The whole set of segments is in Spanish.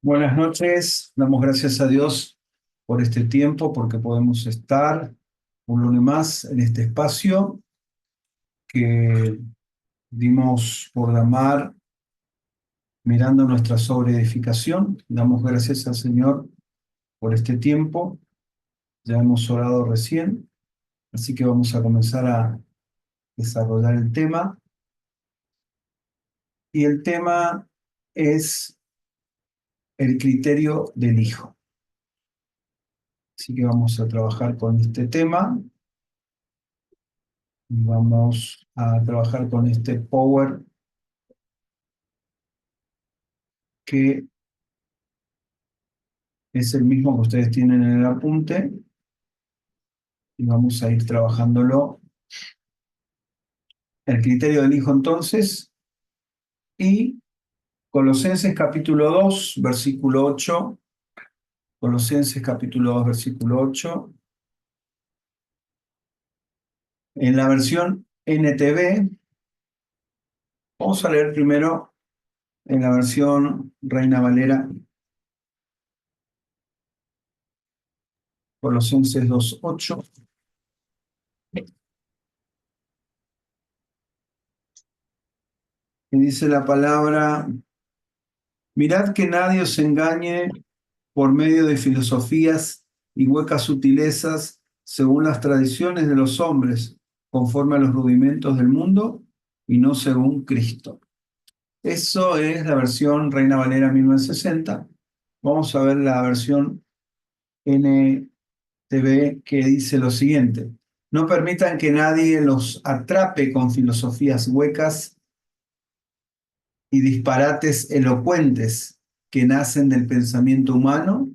Buenas noches, damos gracias a Dios por este tiempo, porque podemos estar un lunes más en este espacio que dimos por llamar Mirando nuestra sobreedificación. Damos gracias al Señor por este tiempo, ya hemos orado recién, así que vamos a comenzar a desarrollar el tema. Y el tema es el criterio del Hijo. Así que vamos a trabajar con este tema. Vamos a trabajar con este power que es el mismo que ustedes tienen en el apunte y vamos a ir trabajándolo. El criterio del Hijo entonces y Colosenses capítulo 2 versículo 8. Colosenses capítulo 2 versículo 8. En la versión NTV, vamos a leer primero en la versión Reina Valera, Colosenses 2:8. Y dice la palabra: mirad que nadie os engañe por medio de filosofías y huecas sutilezas, según las tradiciones de los hombres, conforme a los rudimentos del mundo, y no según Cristo. Eso es la versión Reina Valera 1960. Vamos a ver la versión NTV, que dice lo siguiente: no permitan que nadie los atrape con filosofías huecas y disparates elocuentes que nacen del pensamiento humano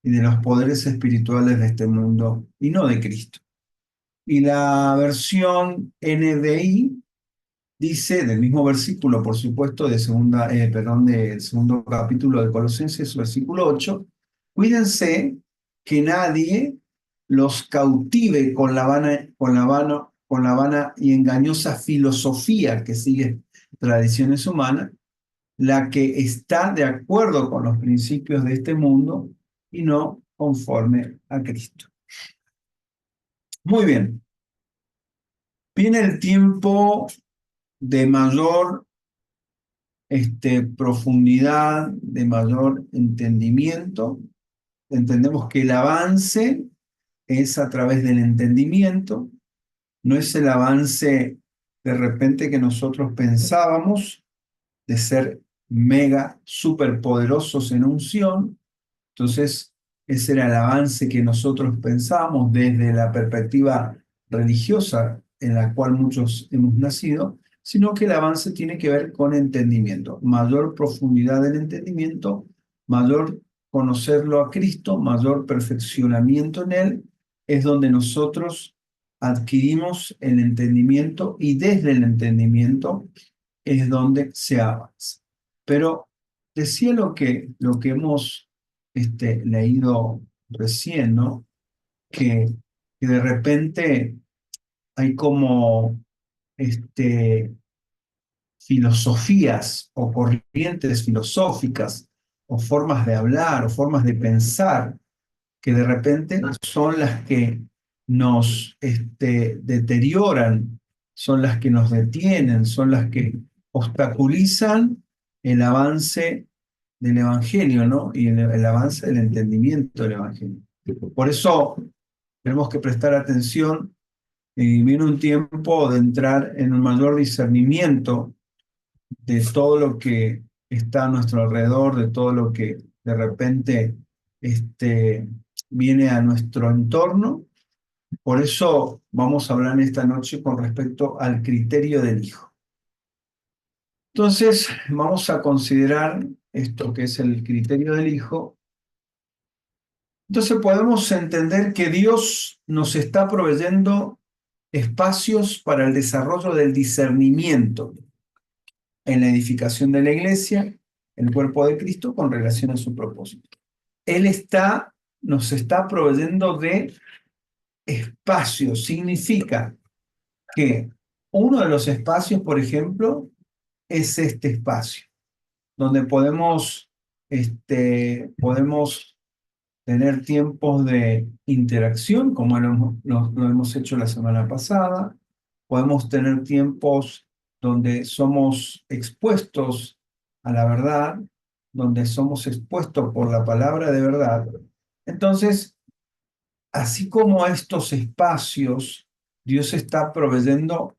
y de los poderes espirituales de este mundo, y no de Cristo. Y la versión NBI dice, del mismo versículo, por supuesto, del segundo capítulo de Colosenses, versículo 8: cuídense que nadie los cautive con la vana y engañosa filosofía que sigue tradiciones humanas, la que está de acuerdo con los principios de este mundo y no conforme a Cristo. Muy bien, viene el tiempo de mayor profundidad, de mayor entendimiento. Entendemos que el avance es a través del entendimiento, no es el avance de repente que nosotros pensábamos de ser mega superpoderosos en unción. Entonces, ese era el avance que nosotros pensábamos desde la perspectiva religiosa en la cual muchos hemos nacido, sino que el avance tiene que ver con entendimiento, mayor profundidad del entendimiento, mayor conocerlo a Cristo, mayor perfeccionamiento en Él, es donde nosotros adquirimos el entendimiento y desde el entendimiento es donde se avanza. Pero decía lo que hemos leído recién, ¿no? Que de repente hay como filosofías o corrientes filosóficas o formas de hablar o formas de pensar que de repente son las que nos deterioran, son las que nos detienen, son las que obstaculizan el avance del Evangelio, ¿no? Y el avance del entendimiento del Evangelio. Por eso tenemos que prestar atención y viene un tiempo de entrar en un mayor discernimiento de todo lo que está a nuestro alrededor, de todo lo que de repente viene a nuestro entorno. Por eso vamos a hablar esta noche con respecto al criterio del Hijo. Entonces, vamos a considerar esto que es el criterio del Hijo. Entonces podemos entender que Dios nos está proveyendo espacios para el desarrollo del discernimiento en la edificación de la iglesia, el cuerpo de Cristo, con relación a su propósito. Él nos está proveyendo de espacios. Significa que uno de los espacios, por ejemplo, es este espacio, donde podemos Podemos tener tiempos de interacción, como lo hemos hecho la semana pasada. Podemos tener tiempos donde somos expuestos a la verdad, donde somos expuestos por la palabra de verdad. Entonces, así como a estos espacios, Dios está proveyendo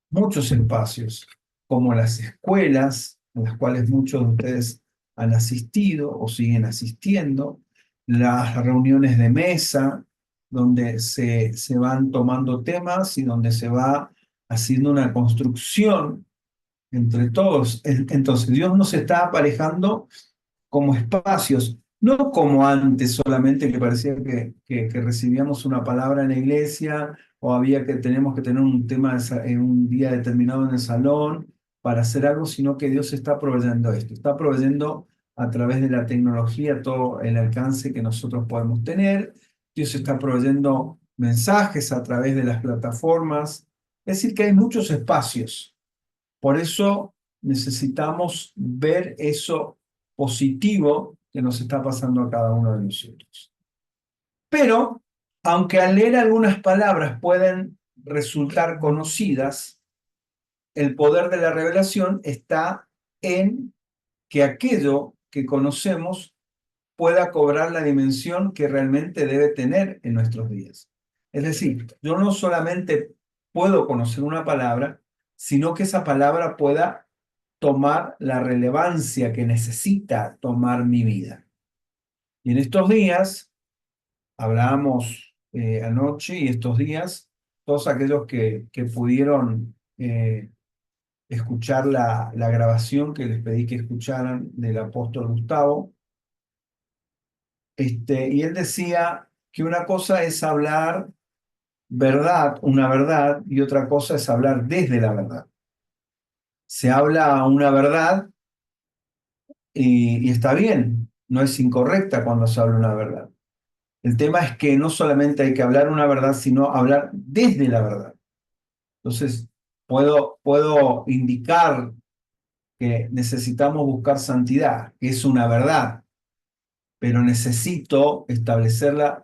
muchos espacios, como las escuelas, a las cuales muchos de ustedes han asistido o siguen asistiendo, las reuniones de mesa, donde se van tomando temas y donde se va haciendo una construcción entre todos. Entonces, Dios nos está aparejando como espacios, no como antes solamente que parecía que recibíamos una palabra en la iglesia o tenemos que tener un tema en un día determinado en el salón para hacer algo, sino que Dios está proveyendo esto, está proveyendo a través de la tecnología todo el alcance que nosotros podemos tener. Dios está proveyendo mensajes a través de las plataformas. Es decir, que hay muchos espacios. Por eso necesitamos ver eso positivo que nos está pasando a cada uno de nosotros. Pero, aunque al leer algunas palabras pueden resultar conocidas, el poder de la revelación está en que aquello que conocemos pueda cobrar la dimensión que realmente debe tener en nuestros días. Es decir, yo no solamente puedo conocer una palabra, sino que esa palabra pueda tomar la relevancia que necesita tomar mi vida. Y en estos días, hablábamos anoche y estos días, todos aquellos que pudieron escuchar la grabación que les pedí que escucharan del apóstol Gustavo, y él decía que una cosa es hablar verdad, una verdad, y otra cosa es hablar desde la verdad. Se habla una verdad y está bien, no es incorrecta cuando se habla una verdad. El tema es que no solamente hay que hablar una verdad, sino hablar desde la verdad. Entonces, puedo indicar que necesitamos buscar santidad, que es una verdad, pero necesito establecerla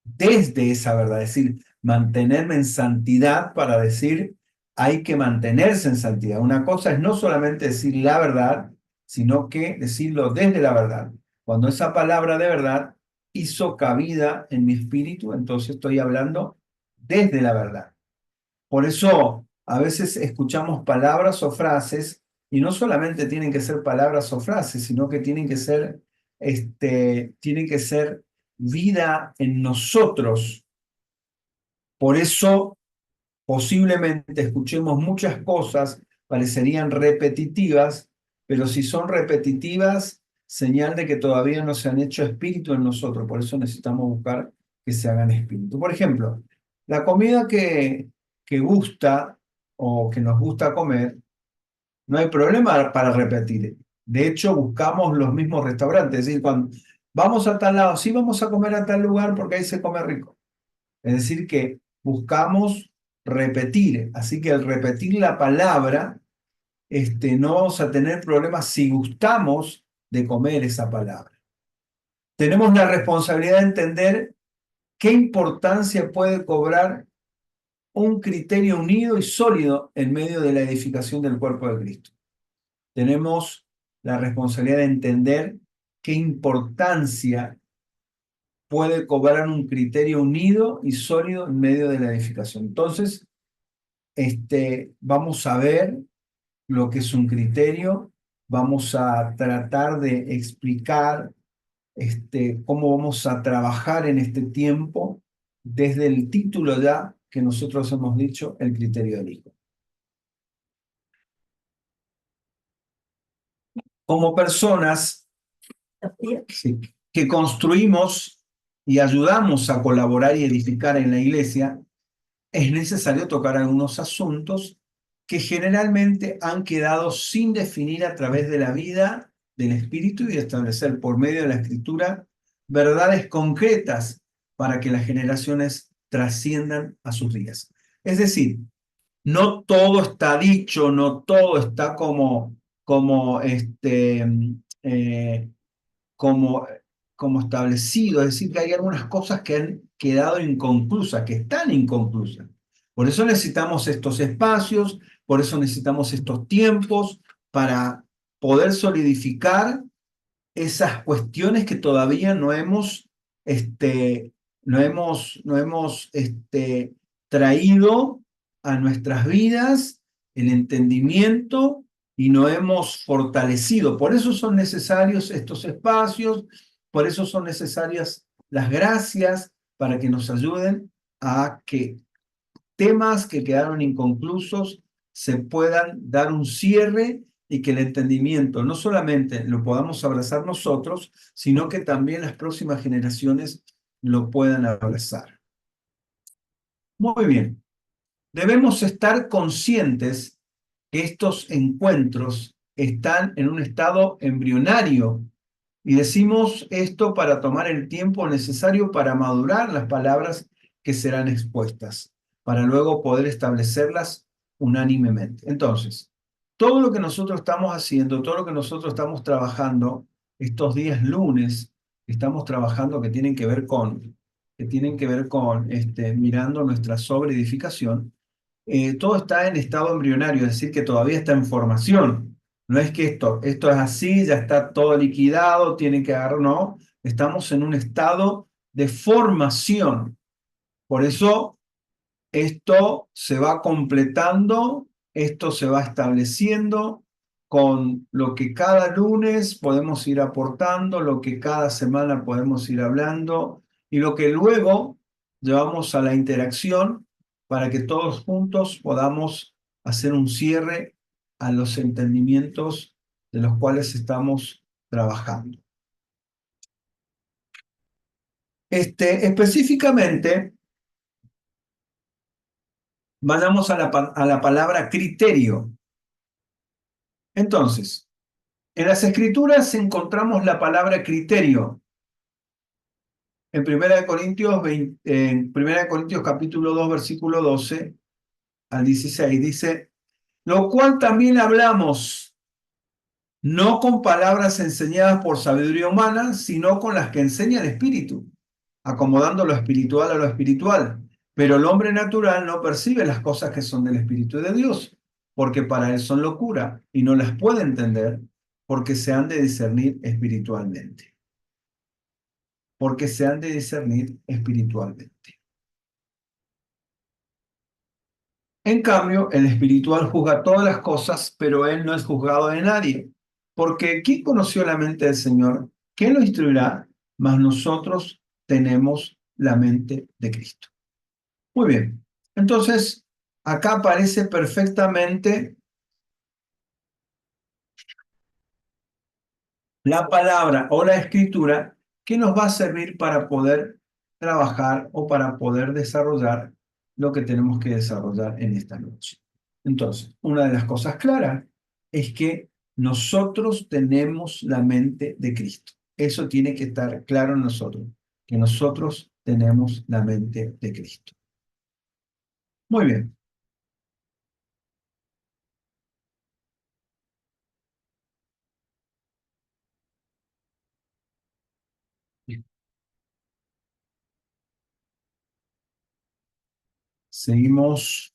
desde esa verdad, es decir, mantenerme en santidad para decir, hay que mantenerse en santidad. Una cosa es no solamente decir la verdad, sino que decirlo desde la verdad. Cuando esa palabra de verdad hizo cabida en mi espíritu, entonces estoy hablando desde la verdad. Por eso a veces escuchamos palabras o frases y no solamente tienen que ser palabras o frases, sino que tienen que ser vida en nosotros. Por eso posiblemente escuchemos muchas cosas, parecerían repetitivas, pero si son repetitivas, señal de que todavía no se han hecho espíritu en nosotros. Por eso necesitamos buscar que se hagan espíritu. Por ejemplo, la comida que gusta o que nos gusta comer, no hay problema para repetir. De hecho, buscamos los mismos restaurantes. Es decir, cuando vamos a tal lado, sí vamos a comer a tal lugar porque ahí se come rico. Es decir, que buscamos repetir. Así que al repetir la palabra, no vamos a tener problemas si gustamos de comer esa palabra. Tenemos la responsabilidad de entender qué importancia puede cobrar un criterio unido y sólido en medio de la edificación del cuerpo de Cristo. Tenemos la responsabilidad de entender qué importancia puede cobrar un criterio unido y sólido en medio de la edificación. Entonces, vamos a ver lo que es un criterio, vamos a tratar de explicar cómo vamos a trabajar en este tiempo desde el título ya que nosotros hemos dicho, el criterio del Hijo. Como personas sí, que construimos y ayudamos a colaborar y edificar en la iglesia, es necesario tocar algunos asuntos que generalmente han quedado sin definir a través de la vida del Espíritu y establecer por medio de la Escritura verdades concretas para que las generaciones trasciendan a sus días. Es decir, no todo está dicho, no todo está como eh, como, como establecido, es decir, que hay algunas cosas que han quedado inconclusas, que están inconclusas. Por eso necesitamos estos espacios, por eso necesitamos estos tiempos para poder solidificar esas cuestiones que todavía no hemos traído a nuestras vidas el entendimiento y no hemos fortalecido. Por eso son necesarios estos espacios, por eso son necesarias las gracias para que nos ayuden a que temas que quedaron inconclusos se puedan dar un cierre y que el entendimiento no solamente lo podamos abrazar nosotros, sino que también las próximas generaciones lo puedan abrazar. Muy bien, debemos estar conscientes que estos encuentros están en un estado embrionario y decimos esto para tomar el tiempo necesario para madurar las palabras que serán expuestas, para luego poder establecerlas unánimemente. Entonces, todo lo que nosotros estamos haciendo, todo lo que nosotros estamos trabajando estos días lunes, estamos trabajando que tienen que ver con mirando nuestra sobreedificación, todo está en estado embrionario, es decir, que todavía está en formación. No es que esto es así, ya está todo liquidado, tiene que agarrar, no. Estamos en un estado de formación. Por eso esto se va completando, esto se va estableciendo con lo que cada lunes podemos ir aportando, lo que cada semana podemos ir hablando y lo que luego llevamos a la interacción para que todos juntos podamos hacer un cierre a los entendimientos de los cuales estamos trabajando. Específicamente, vayamos a la palabra criterio. Entonces, en las Escrituras encontramos la palabra criterio. En 1 Corintios capítulo 2, versículo 12 al 16, dice, lo cual también hablamos, no con palabras enseñadas por sabiduría humana, sino con las que enseña el Espíritu, acomodando lo espiritual a lo espiritual. Pero el hombre natural no percibe las cosas que son del Espíritu de Dios, porque para él son locura y no las puede entender, porque se han de discernir espiritualmente. Porque se han de discernir espiritualmente. En cambio, el espiritual juzga todas las cosas, pero él no es juzgado de nadie. Porque ¿quién conoció la mente del Señor? ¿Quién lo instruirá? Mas nosotros tenemos la mente de Cristo. Muy bien. Entonces, acá aparece perfectamente la palabra o la escritura que nos va a servir para poder trabajar o para poder desarrollar lo que tenemos que desarrollar en esta noche. Entonces, una de las cosas claras es que nosotros tenemos la mente de Cristo. Eso tiene que estar claro en nosotros, que nosotros tenemos la mente de Cristo. Muy bien. Seguimos.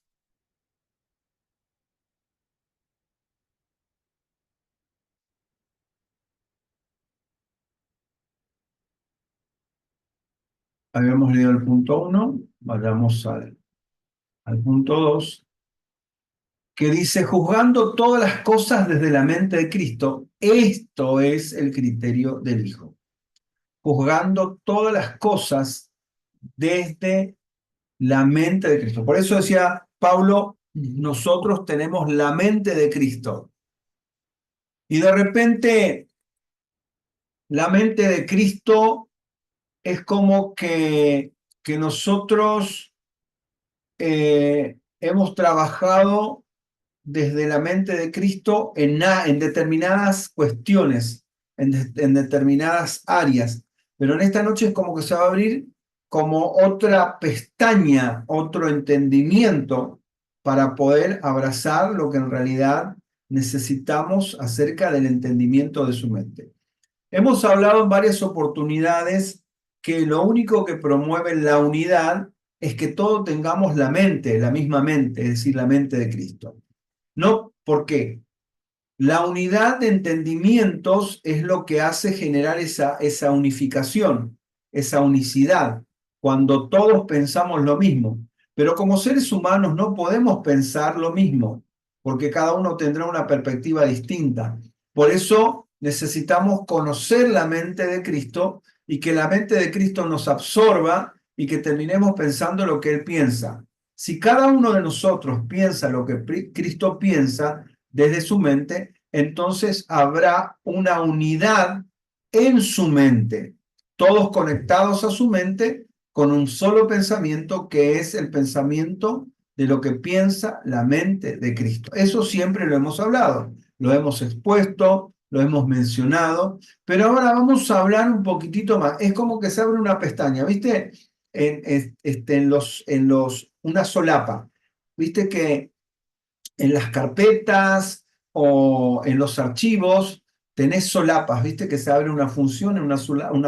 Habíamos leído el punto 1, vayamos al punto 2, que dice, juzgando todas las cosas desde la mente de Cristo, esto es el criterio del Hijo. Juzgando todas las cosas desde la mente de Cristo. Por eso decía Pablo, nosotros tenemos la mente de Cristo. Y de repente, la mente de Cristo es como que nosotros hemos trabajado desde la mente de Cristo en determinadas cuestiones, en determinadas áreas. Pero en esta noche es como que se va a abrir como otra pestaña, otro entendimiento para poder abrazar lo que en realidad necesitamos acerca del entendimiento de su mente. Hemos hablado en varias oportunidades que lo único que promueve la unidad es que todos tengamos la mente, la misma mente, es decir, la mente de Cristo. No, ¿por qué? La unidad de entendimientos es lo que hace generar esa unificación, esa unicidad, cuando todos pensamos lo mismo. Pero como seres humanos no podemos pensar lo mismo, porque cada uno tendrá una perspectiva distinta. Por eso necesitamos conocer la mente de Cristo y que la mente de Cristo nos absorba y que terminemos pensando lo que Él piensa. Si cada uno de nosotros piensa lo que Cristo piensa, desde su mente, entonces habrá una unidad en su mente, todos conectados a su mente con un solo pensamiento que es el pensamiento de lo que piensa la mente de Cristo. Eso siempre lo hemos hablado, lo hemos expuesto, lo hemos mencionado, pero ahora vamos a hablar un poquitito más. Es como que se abre una pestaña, ¿viste? Una solapa. ¿Viste que en las carpetas o en los archivos tenés solapas? ¿Viste que se abre una función? Una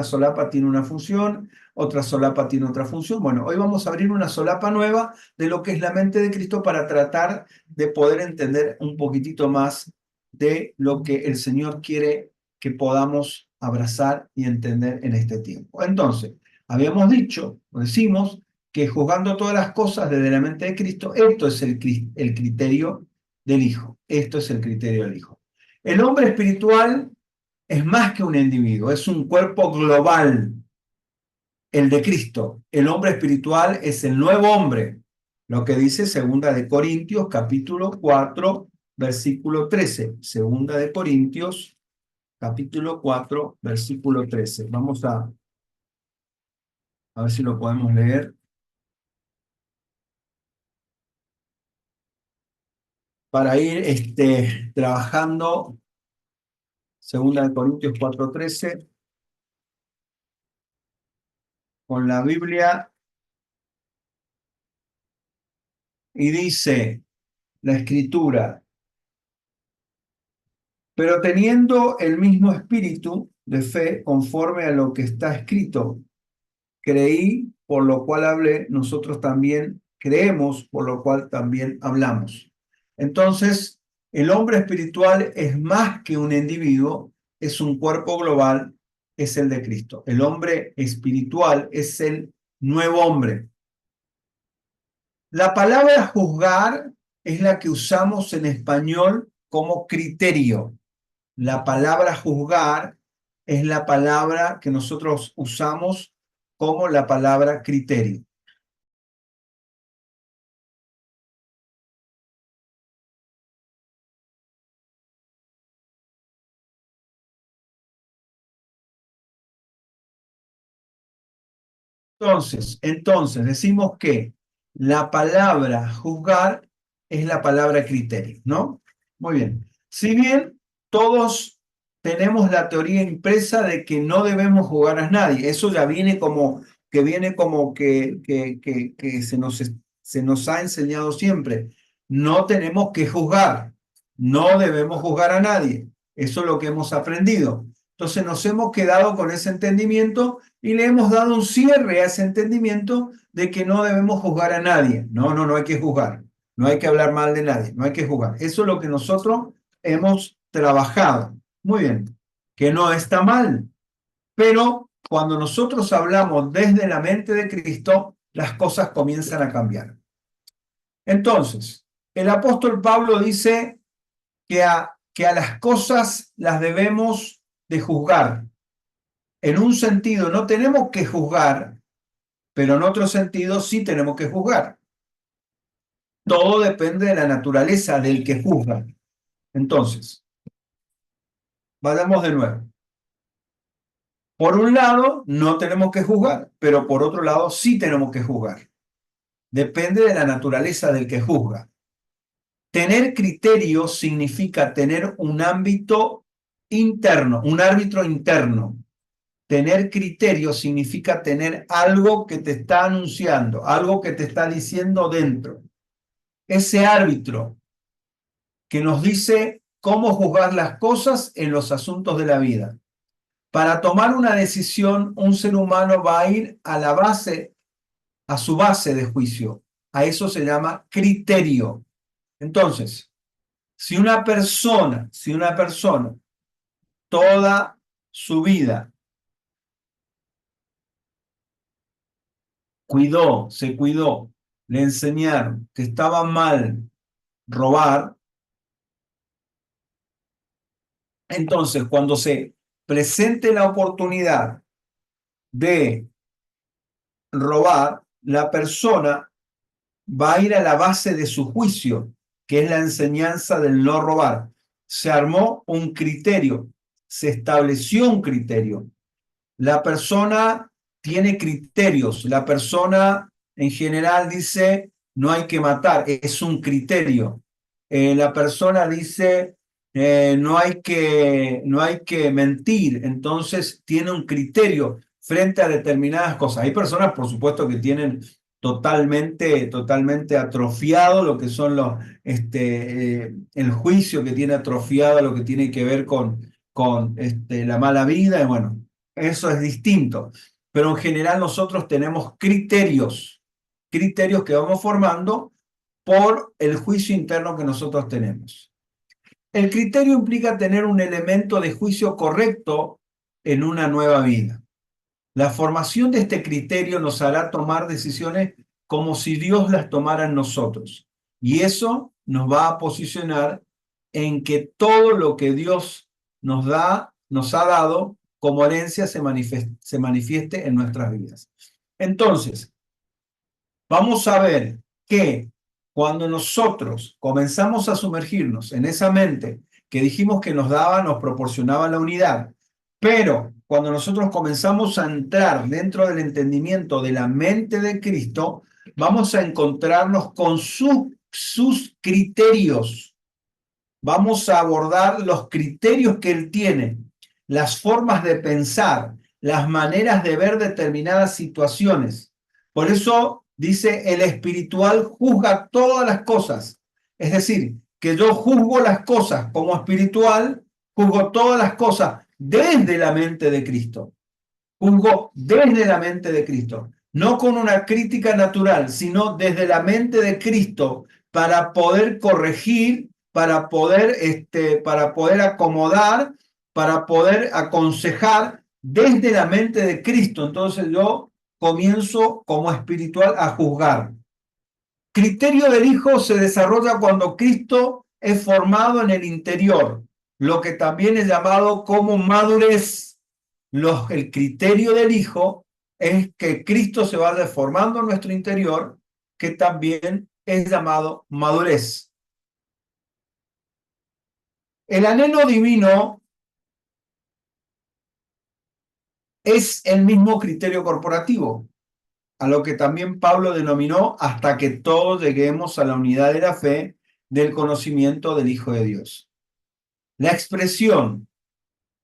solapa tiene una función, otra solapa tiene otra función. Bueno, hoy vamos a abrir una solapa nueva de lo que es la mente de Cristo para tratar de poder entender un poquitito más de lo que el Señor quiere que podamos abrazar y entender en este tiempo. Entonces, habíamos dicho, o decimos, que juzgando todas las cosas desde la mente de Cristo, esto es el criterio del Hijo. Esto es el criterio del Hijo. El hombre espiritual es más que un individuo, es un cuerpo global, el de Cristo. El hombre espiritual es el nuevo hombre, lo que dice Segunda de Corintios, capítulo 4, versículo 13. Segunda de Corintios, capítulo 4, versículo 13. Vamos a ver si lo podemos leer para ir trabajando. Segunda de Corintios 4:13, con la Biblia, y dice la Escritura: pero teniendo el mismo espíritu de fe, conforme a lo que está escrito, creí, por lo cual hablé, nosotros también creemos, por lo cual también hablamos. Entonces, el hombre espiritual es más que un individuo, es un cuerpo global, es el de Cristo. El hombre espiritual es el nuevo hombre. La palabra juzgar es la que usamos en español como criterio. La palabra juzgar es la palabra que nosotros usamos como la palabra criterio. Entonces decimos que la palabra juzgar es la palabra criterio, ¿no? Muy bien. Si bien todos tenemos la teoría impresa de que no debemos juzgar a nadie, eso ya viene como que se nos ha enseñado siempre. No tenemos que juzgar, no debemos juzgar a nadie. Eso es lo que hemos aprendido. Entonces nos hemos quedado con ese entendimiento y le hemos dado un cierre a ese entendimiento de que no debemos juzgar a nadie. No, no, no hay que juzgar. No hay que hablar mal de nadie. No hay que juzgar. Eso es lo que nosotros hemos trabajado. Muy bien. Que no está mal. Pero cuando nosotros hablamos desde la mente de Cristo, las cosas comienzan a cambiar. Entonces, el apóstol Pablo dice que a las cosas las debemos de juzgar. En un sentido no tenemos que juzgar, pero en otro sentido sí tenemos que juzgar. Todo depende de la naturaleza del que juzga. Entonces, vayamos de nuevo. Por un lado, no tenemos que juzgar, pero por otro lado, sí tenemos que juzgar. Depende de la naturaleza del que juzga. Tener criterio significa tener un ámbito interno, un árbitro interno. Tener criterio significa tener algo que te está anunciando, algo que te está diciendo dentro. Ese árbitro que nos dice cómo juzgar las cosas en los asuntos de la vida. Para tomar una decisión, un ser humano va a ir a la base, a su base de juicio. A eso se llama criterio. Entonces, si una persona toda su vida se cuidó, le enseñaron que estaba mal robar, entonces cuando se presente la oportunidad de robar, la persona va a ir a la base de su juicio, que es la enseñanza del no robar. Se armó un criterio, se estableció un criterio. La persona tiene criterios, la persona en general dice no hay que matar, es un criterio. La persona dice no hay que mentir, entonces tiene un criterio frente a determinadas cosas. Hay personas, por supuesto, que tienen totalmente atrofiado lo que son el juicio, que tiene atrofiado lo que tiene que ver con la mala vida, y bueno, eso es distinto. Pero en general nosotros tenemos criterios que vamos formando por el juicio interno que nosotros tenemos. El criterio implica tener un elemento de juicio correcto en una nueva vida. La formación de este criterio nos hará tomar decisiones como si Dios las tomara en nosotros. Y eso nos va a posicionar en que todo lo que Dios nos ha dado como herencia se manifieste en nuestras vidas. Entonces, vamos a ver que cuando nosotros comenzamos a sumergirnos en esa mente que dijimos que nos proporcionaba la unidad, pero cuando nosotros comenzamos a entrar dentro del entendimiento de la mente de Cristo, vamos a encontrarnos con sus criterios. Vamos a abordar los criterios que Él tiene, las formas de pensar, las maneras de ver determinadas situaciones. Por eso dice, el espiritual juzga todas las cosas. Es decir, que yo juzgo las cosas como espiritual, juzgo todas las cosas desde la mente de Cristo. Juzgo desde la mente de Cristo, no con una crítica natural, sino desde la mente de Cristo para poder corregir, para poder acomodar, para poder aconsejar desde la mente de Cristo. Entonces yo comienzo como espiritual a juzgar. Criterio del Hijo se desarrolla cuando Cristo es formado en el interior, lo que también es llamado como madurez. El criterio del Hijo es que Cristo se vaya formando en nuestro interior, que también es llamado madurez. El anhelo divino es el mismo criterio corporativo, a lo que también Pablo denominó hasta que todos lleguemos a la unidad de la fe del conocimiento del Hijo de Dios. La expresión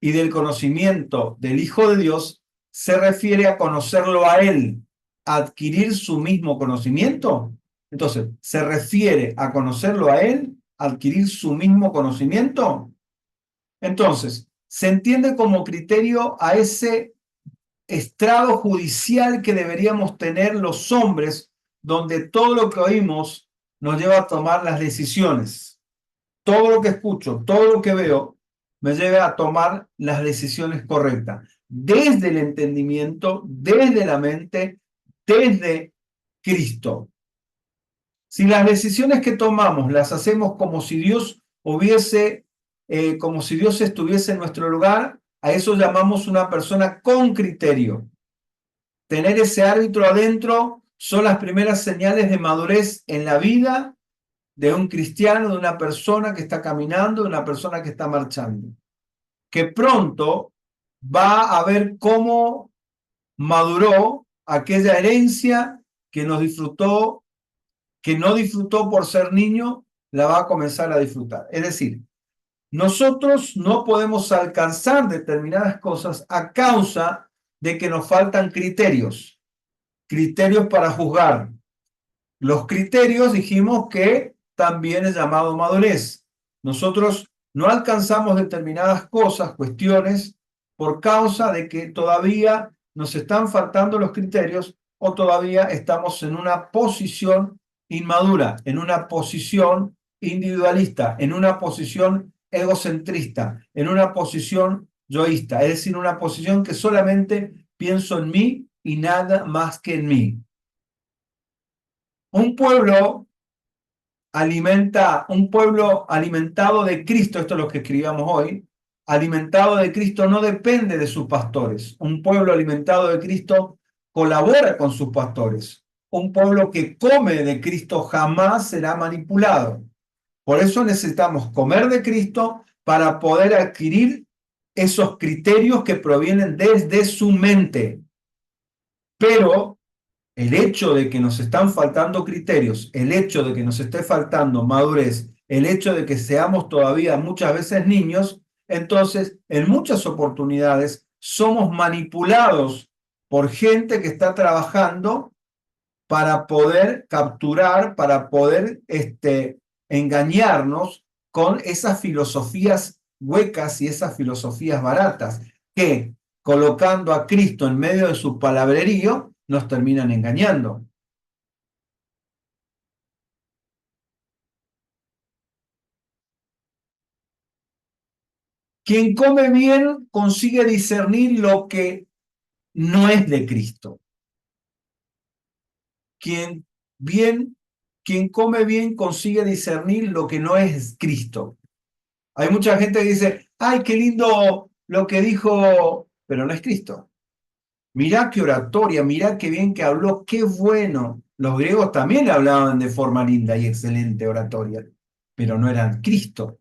y del conocimiento del Hijo de Dios se refiere a conocerlo a Él, a adquirir su mismo conocimiento. Entonces, ¿se refiere a conocerlo a Él, a adquirir su mismo conocimiento? Entonces, se entiende como criterio a ese estrado judicial que deberíamos tener los hombres, donde todo lo que oímos nos lleva a tomar las decisiones. Todo lo que escucho, todo lo que veo, me lleva a tomar las decisiones correctas, desde el entendimiento, desde la mente, desde Cristo. Si las decisiones que tomamos las hacemos como si Dios como si Dios estuviese en nuestro lugar, a eso llamamos una persona con criterio. Tener ese árbitro adentro son las primeras señales de madurez en la vida de un cristiano, de una persona que está caminando, de una persona que está marchando. Que pronto va a ver cómo maduró aquella herencia que no disfrutó por ser niño, la va a comenzar a disfrutar. Es decir, nosotros no podemos alcanzar determinadas cosas a causa de que nos faltan criterios para juzgar. Los criterios dijimos que también es llamado madurez. Nosotros no alcanzamos determinadas cosas, cuestiones, por causa de que todavía nos están faltando los criterios o todavía estamos en una posición inmadura, en una posición individualista, en una posición egocentrista, en una posición yoísta, es decir, una posición que solamente pienso en mí y nada más que en mí. Un pueblo alimentado de Cristo, esto es lo que escribíamos hoy, alimentado de Cristo no depende de sus pastores. Un pueblo alimentado de Cristo colabora con sus pastores. Un pueblo que come de Cristo jamás será manipulado. Por eso necesitamos comer de Cristo para poder adquirir esos criterios que provienen desde su mente. Pero el hecho de que nos están faltando criterios, el hecho de que nos esté faltando madurez, el hecho de que seamos todavía muchas veces niños, entonces en muchas oportunidades somos manipulados por gente que está trabajando para poder capturar, para poder engañarnos con esas filosofías huecas y esas filosofías baratas que, colocando a Cristo en medio de su palabrerío, nos terminan engañando. Quien come bien consigue discernir lo que no es de Cristo. Quien, bien, quien come bien consigue discernir lo que no es Cristo. Hay mucha gente que dice, ay, qué lindo lo que dijo, pero no es Cristo. Mirá qué oratoria, mirá qué bien que habló, qué bueno. Los griegos también hablaban de forma linda y excelente oratoria, pero no eran Cristo.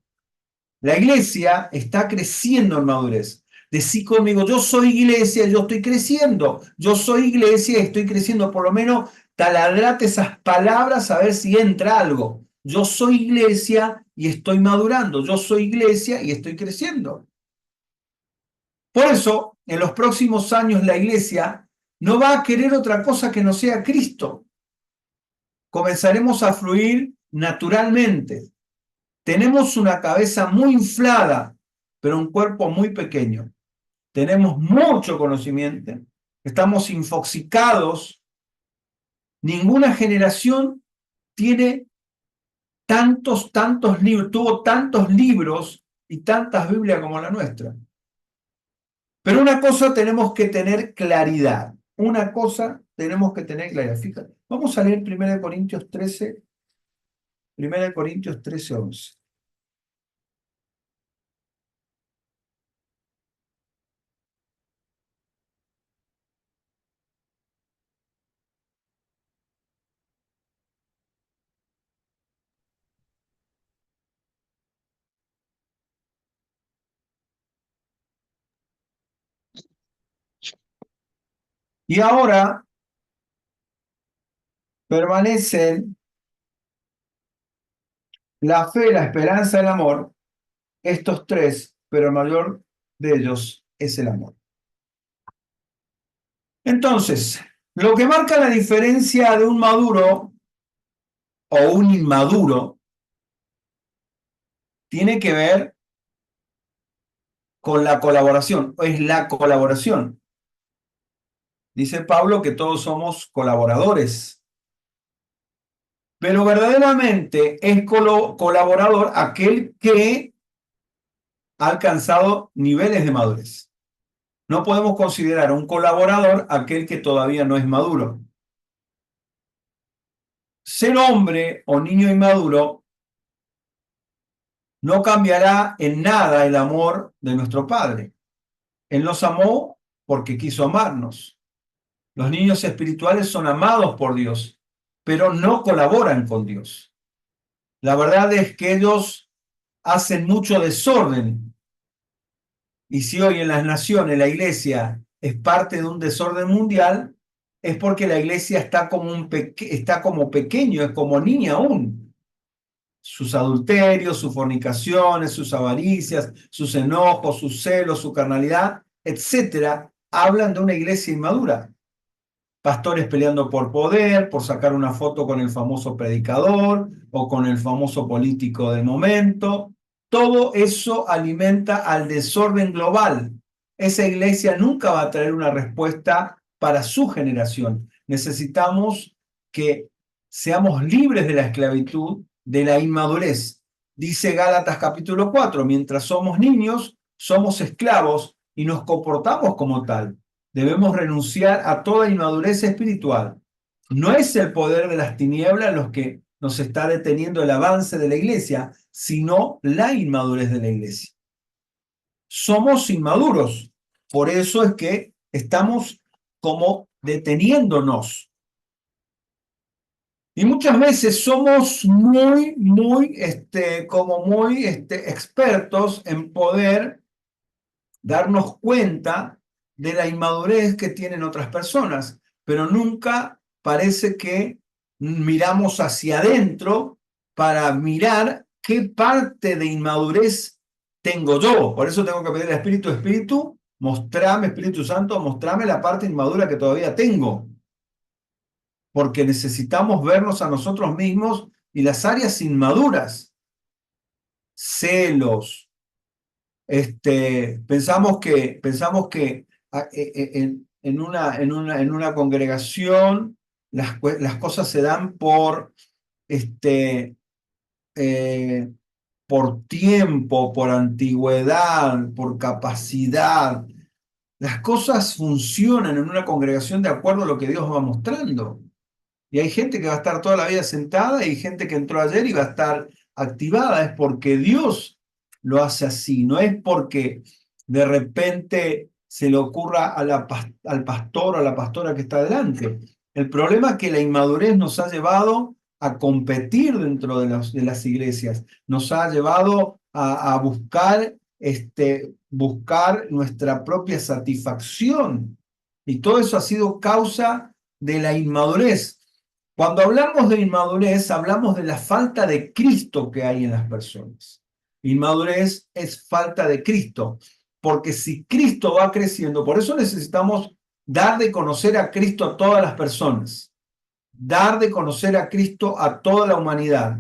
La iglesia está creciendo en madurez. Decí conmigo, yo soy iglesia, yo estoy creciendo. Yo soy iglesia y estoy creciendo. Por lo menos taladrate esas palabras a ver si entra algo. Yo soy iglesia y estoy madurando. Yo soy iglesia y estoy creciendo. Por eso, en los próximos años la iglesia no va a querer otra cosa que no sea Cristo. Comenzaremos a fluir naturalmente. Tenemos una cabeza muy inflada, pero un cuerpo muy pequeño. Tenemos mucho conocimiento, estamos infoxicados. Ninguna generación tiene tantos libros, tuvo tantos libros y tantas Biblias como la nuestra. Pero una cosa tenemos que tener claridad. Una cosa tenemos que tener claridad. Fíjate, vamos a leer 1 Corintios 13, 1 Corintios 13, 11. Y ahora permanecen la fe, la esperanza, el amor, estos tres, pero el mayor de ellos es el amor. Entonces, lo que marca la diferencia de un maduro o un inmaduro tiene que ver con la colaboración, es la colaboración. Dice Pablo que todos somos colaboradores, pero verdaderamente es colaborador aquel que ha alcanzado niveles de madurez. No podemos considerar un colaborador aquel que todavía no es maduro. Ser hombre o niño inmaduro no cambiará en nada el amor de nuestro Padre. Él nos amó porque quiso amarnos. Los niños espirituales son amados por Dios, pero no colaboran con Dios. La verdad es que ellos hacen mucho desorden. Y si hoy en las naciones la iglesia es parte de un desorden mundial, es porque la iglesia está como pequeño, es como niña aún. Sus adulterios, sus fornicaciones, sus avaricias, sus enojos, sus celos, su carnalidad, etcétera, hablan de una iglesia inmadura. Pastores peleando por poder, por sacar una foto con el famoso predicador o con el famoso político del momento. Todo eso alimenta al desorden global. esa iglesia nunca va a traer una respuesta para su generación. Necesitamos que seamos libres de la esclavitud, de la inmadurez. Dice Gálatas capítulo 4, mientras somos niños, somos esclavos y nos comportamos como tal. Debemos renunciar a toda inmadurez espiritual. No es el poder de las tinieblas los que nos está deteniendo el avance de la iglesia, sino la inmadurez de la iglesia. Somos inmaduros, por eso es que estamos como deteniéndonos. Y muchas veces somos muy expertos en poder darnos cuenta de la inmadurez que tienen otras personas, pero nunca parece que miramos hacia adentro para mirar qué parte de inmadurez tengo yo. Por eso tengo que pedir al Espíritu, Espíritu, mostrame, Espíritu Santo, mostrame la parte inmadura que todavía tengo, porque necesitamos vernos a nosotros mismos y las áreas inmaduras, celos, pensamos que en una congregación las cosas se dan este, eh, por tiempo, por antigüedad, por capacidad. Las cosas funcionan en una congregación de acuerdo a lo que Dios va mostrando. Y hay gente que va a estar toda la vida sentada y hay gente que entró ayer y va a estar activada. Es porque Dios lo hace así, no es porque de repente se le ocurra al pastor o a la pastora que está delante. El problema es que la inmadurez nos ha llevado a competir dentro de las iglesias, nos ha llevado a buscar nuestra propia satisfacción. Y todo eso ha sido causa de la inmadurez. Cuando hablamos de inmadurez, hablamos de la falta de Cristo que hay en las personas. Inmadurez es falta de Cristo, porque si Cristo va creciendo, por eso necesitamos dar de conocer a Cristo a todas las personas, dar de conocer a Cristo a toda la humanidad,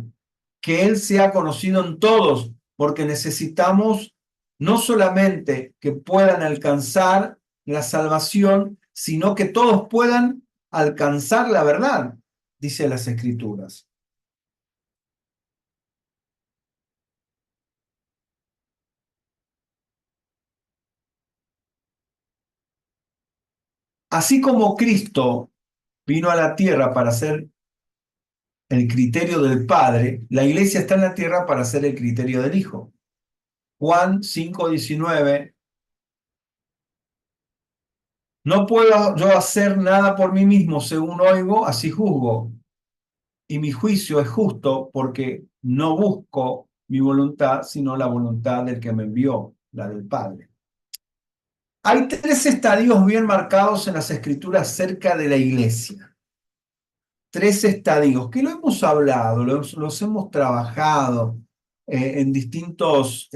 que Él sea conocido en todos, porque necesitamos no solamente que puedan alcanzar la salvación, sino que todos puedan alcanzar la verdad, dice las Escrituras. Así como Cristo vino a la tierra para ser el criterio del Padre, la iglesia está en la tierra para ser el criterio del Hijo. Juan 5:19, no puedo yo hacer nada por mí mismo, según oigo, así juzgo. Y mi juicio es justo porque no busco mi voluntad, sino la voluntad del que me envió, la del Padre. Hay tres estadios bien marcados en las Escrituras cerca de la iglesia. Tres estadios que lo hemos hablado, los hemos trabajado en distintos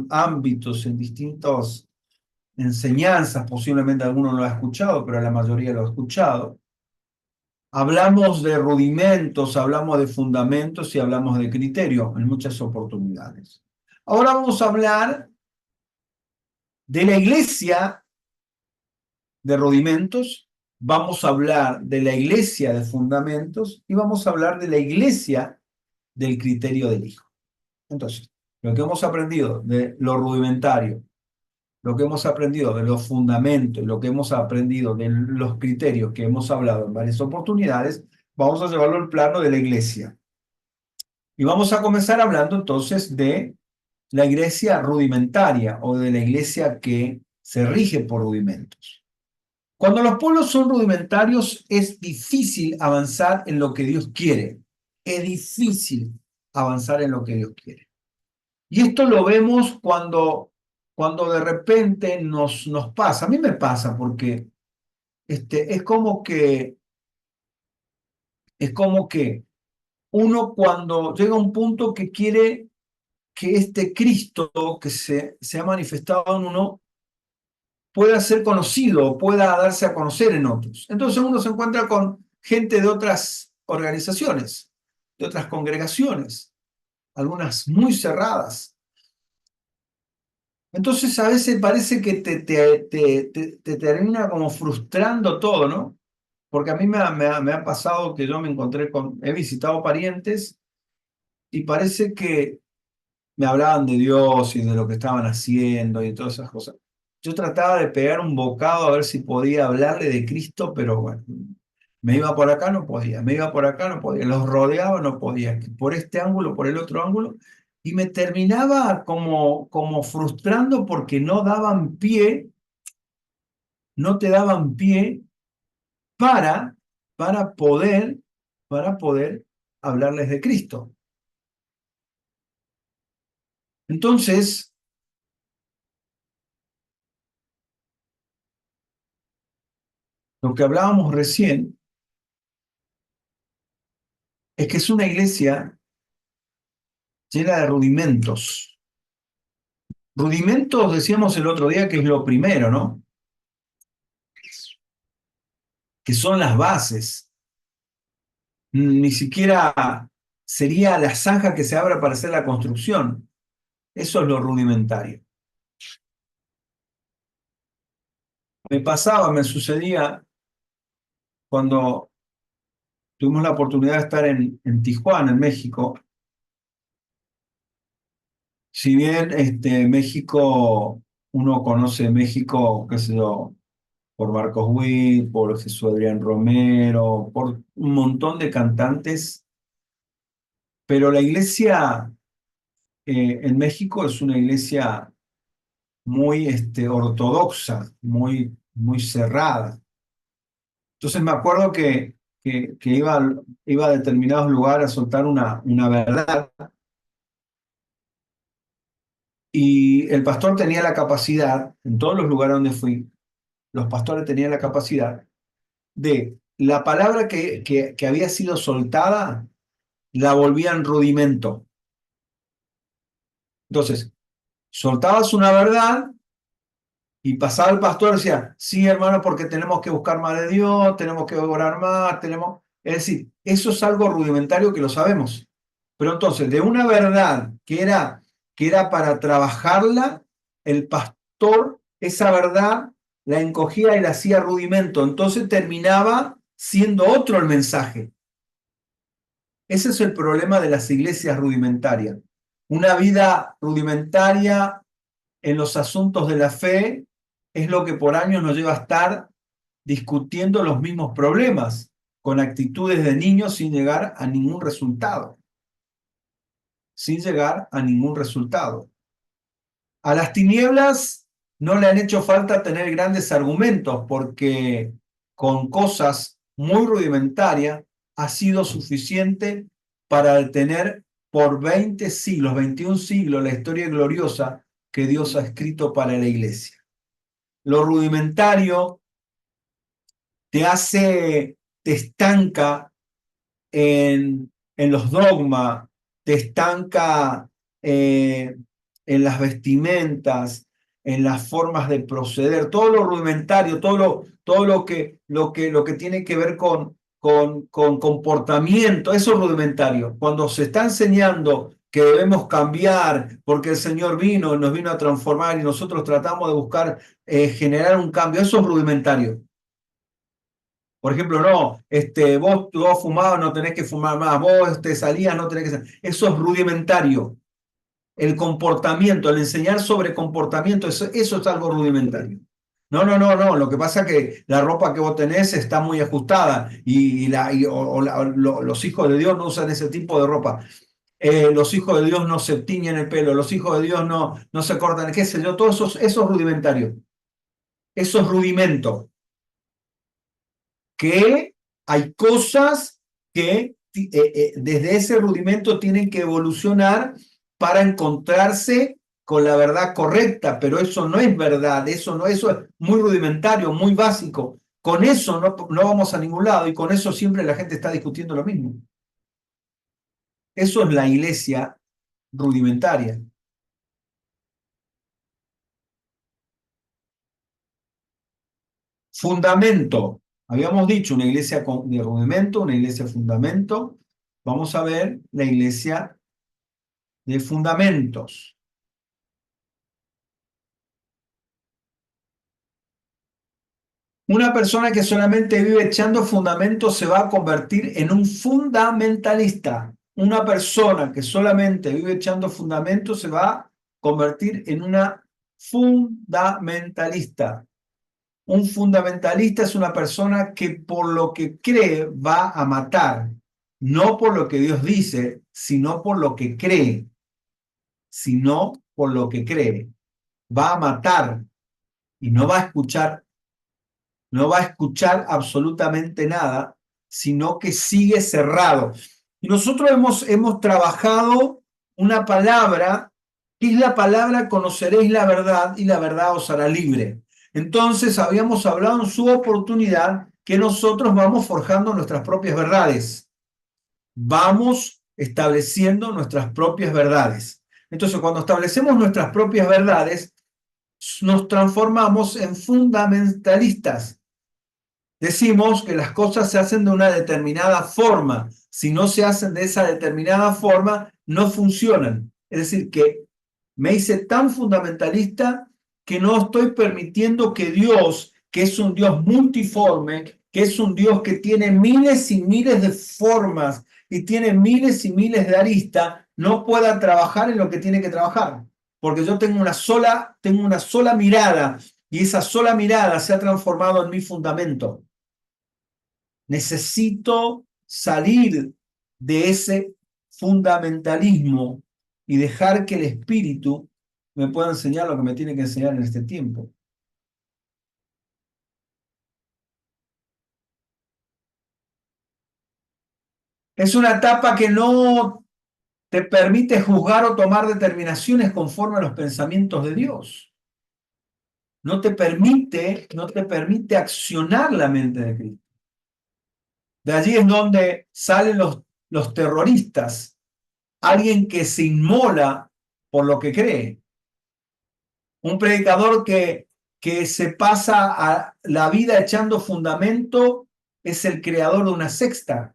ámbitos, en distintas enseñanzas. Posiblemente alguno no lo ha escuchado, pero la mayoría lo ha escuchado. Hablamos de rudimentos, hablamos de fundamentos y hablamos de criterio en muchas oportunidades. Ahora vamos a hablar de la iglesia de rudimentos, vamos a hablar de la iglesia de fundamentos y vamos a hablar de la iglesia del criterio del Hijo. Entonces, lo que hemos aprendido de lo rudimentario, lo que hemos aprendido de los fundamentos, lo que hemos aprendido de los criterios que hemos hablado en varias oportunidades, vamos a llevarlo al plano de la iglesia. Y vamos a comenzar hablando entonces de la iglesia rudimentaria o de la iglesia que se rige por rudimentos. Cuando los pueblos son rudimentarios es difícil avanzar en lo que Dios quiere. Es difícil avanzar en lo que Dios quiere. Y esto lo vemos cuando de repente nos pasa. A mí me pasa porque es como que uno cuando llega a un punto que quiere que este Cristo que se ha manifestado en uno pueda ser conocido, pueda darse a conocer en otros. Entonces uno se encuentra con gente de otras organizaciones, de otras congregaciones, algunas muy cerradas. Entonces a veces parece que te termina como frustrando todo, ¿no? Porque a mí me ha pasado que yo me encontré he visitado parientes y parece que me hablaban de Dios y de lo que estaban haciendo y de todas esas cosas. Yo trataba de pegar un bocado a ver si podía hablarle de Cristo, pero bueno, me iba por acá, no podía, me iba por acá, no podía, los rodeaba, no podía, que por este ángulo, por el otro ángulo, y me terminaba como frustrando porque no daban pie, no te daban pie para, para poder, para poder hablarles de Cristo. Entonces, lo que hablábamos recién es que es una iglesia llena de rudimentos. Rudimentos, decíamos el otro día, que es lo primero, ¿no? Que son las bases. Ni siquiera sería la zanja que se abra para hacer la construcción. Eso es lo rudimentario. Me sucedía cuando tuvimos la oportunidad de estar en Tijuana, en México. Si bien México, uno conoce México, qué sé yo, por Marcos Witt, por Jesús Adrián Romero, por un montón de cantantes, pero la iglesia en México es una iglesia muy ortodoxa, muy cerrada. Entonces me acuerdo que iba a determinados lugares a soltar una verdad y el pastor tenía la capacidad, en todos los lugares donde fui, los pastores tenían la capacidad de la palabra que había sido soltada, la volvían rudimento. Entonces, soltabas una verdad y pasaba el pastor y decía, sí, hermano, porque tenemos que buscar más de Dios, tenemos que orar más, tenemos... Es decir, eso es algo rudimentario que lo sabemos. Pero entonces, de una verdad que era para trabajarla, el pastor, esa verdad, la encogía y la hacía rudimento. Entonces terminaba siendo otro el mensaje. Ese es el problema de las iglesias rudimentarias. Una vida rudimentaria en los asuntos de la fe es lo que por años nos lleva a estar discutiendo los mismos problemas, con actitudes de niños sin llegar a ningún resultado, sin llegar a ningún resultado. A las tinieblas no le han hecho falta tener grandes argumentos porque con cosas muy rudimentarias ha sido suficiente para detener por 20 siglos, 21 siglos, la historia gloriosa que Dios ha escrito para la iglesia. Lo rudimentario te estanca en los dogmas, te estanca en las vestimentas, en las formas de proceder, todo lo rudimentario, todo lo que tiene que ver con comportamiento, eso es rudimentario. Cuando se está enseñando que debemos cambiar porque el Señor vino, nos vino a transformar y nosotros tratamos de buscar generar un cambio, eso es rudimentario. Por ejemplo, no, vos fumabas, no tenés que fumar más, vos salías, no tenés que salir. Eso es rudimentario. El comportamiento, el enseñar sobre comportamiento, eso es algo rudimentario. No. Lo que pasa es que la ropa que vos tenés está muy ajustada los hijos de Dios no usan ese tipo de ropa. Los hijos de Dios no se tiñen el pelo, los hijos de Dios no se cortan, qué sé yo, todo eso es rudimentario. Eso es rudimento. Que hay cosas que desde ese rudimento tienen que evolucionar para encontrarse con la verdad correcta, pero eso no es verdad, eso es muy rudimentario, muy básico. Con eso no vamos a ningún lado y con eso siempre la gente está discutiendo lo mismo. Eso es la iglesia rudimentaria. Fundamento. Habíamos dicho una iglesia de rudimento, una iglesia fundamento. Vamos a ver la iglesia de fundamentos. Una persona que solamente vive echando fundamentos se va a convertir en un fundamentalista. Una persona que solamente vive echando fundamentos se va a convertir en una fundamentalista. Un fundamentalista es una persona que por lo que cree va a matar, no por lo que Dios dice, sino por lo que cree, sino por lo que cree. Va a matar y no va a escuchar absolutamente nada, sino que sigue cerrado. Y nosotros hemos trabajado una palabra, que es la palabra conoceréis la verdad y la verdad os hará libre. Entonces habíamos hablado en su oportunidad que nosotros vamos forjando nuestras propias verdades, vamos estableciendo nuestras propias verdades. Entonces cuando establecemos nuestras propias verdades, nos transformamos en fundamentalistas. Decimos que las cosas se hacen de una determinada forma. Si no se hacen de esa determinada forma, no funcionan. Es decir, que me hice tan fundamentalista que no estoy permitiendo que Dios, que es un Dios multiforme, que es un Dios que tiene miles y miles de formas y tiene miles y miles de aristas, no pueda trabajar en lo que tiene que trabajar. Porque yo tengo una sola mirada y esa sola mirada se ha transformado en mi fundamento. Necesito salir de ese fundamentalismo y dejar que el Espíritu me pueda enseñar lo que me tiene que enseñar en este tiempo. Es una etapa que no te permite juzgar o tomar determinaciones conforme a los pensamientos de Dios. No te permite accionar la mente de Cristo. De allí es donde salen los terroristas, alguien que se inmola por lo que cree. Un predicador que se pasa a la vida echando fundamento es el creador de una secta.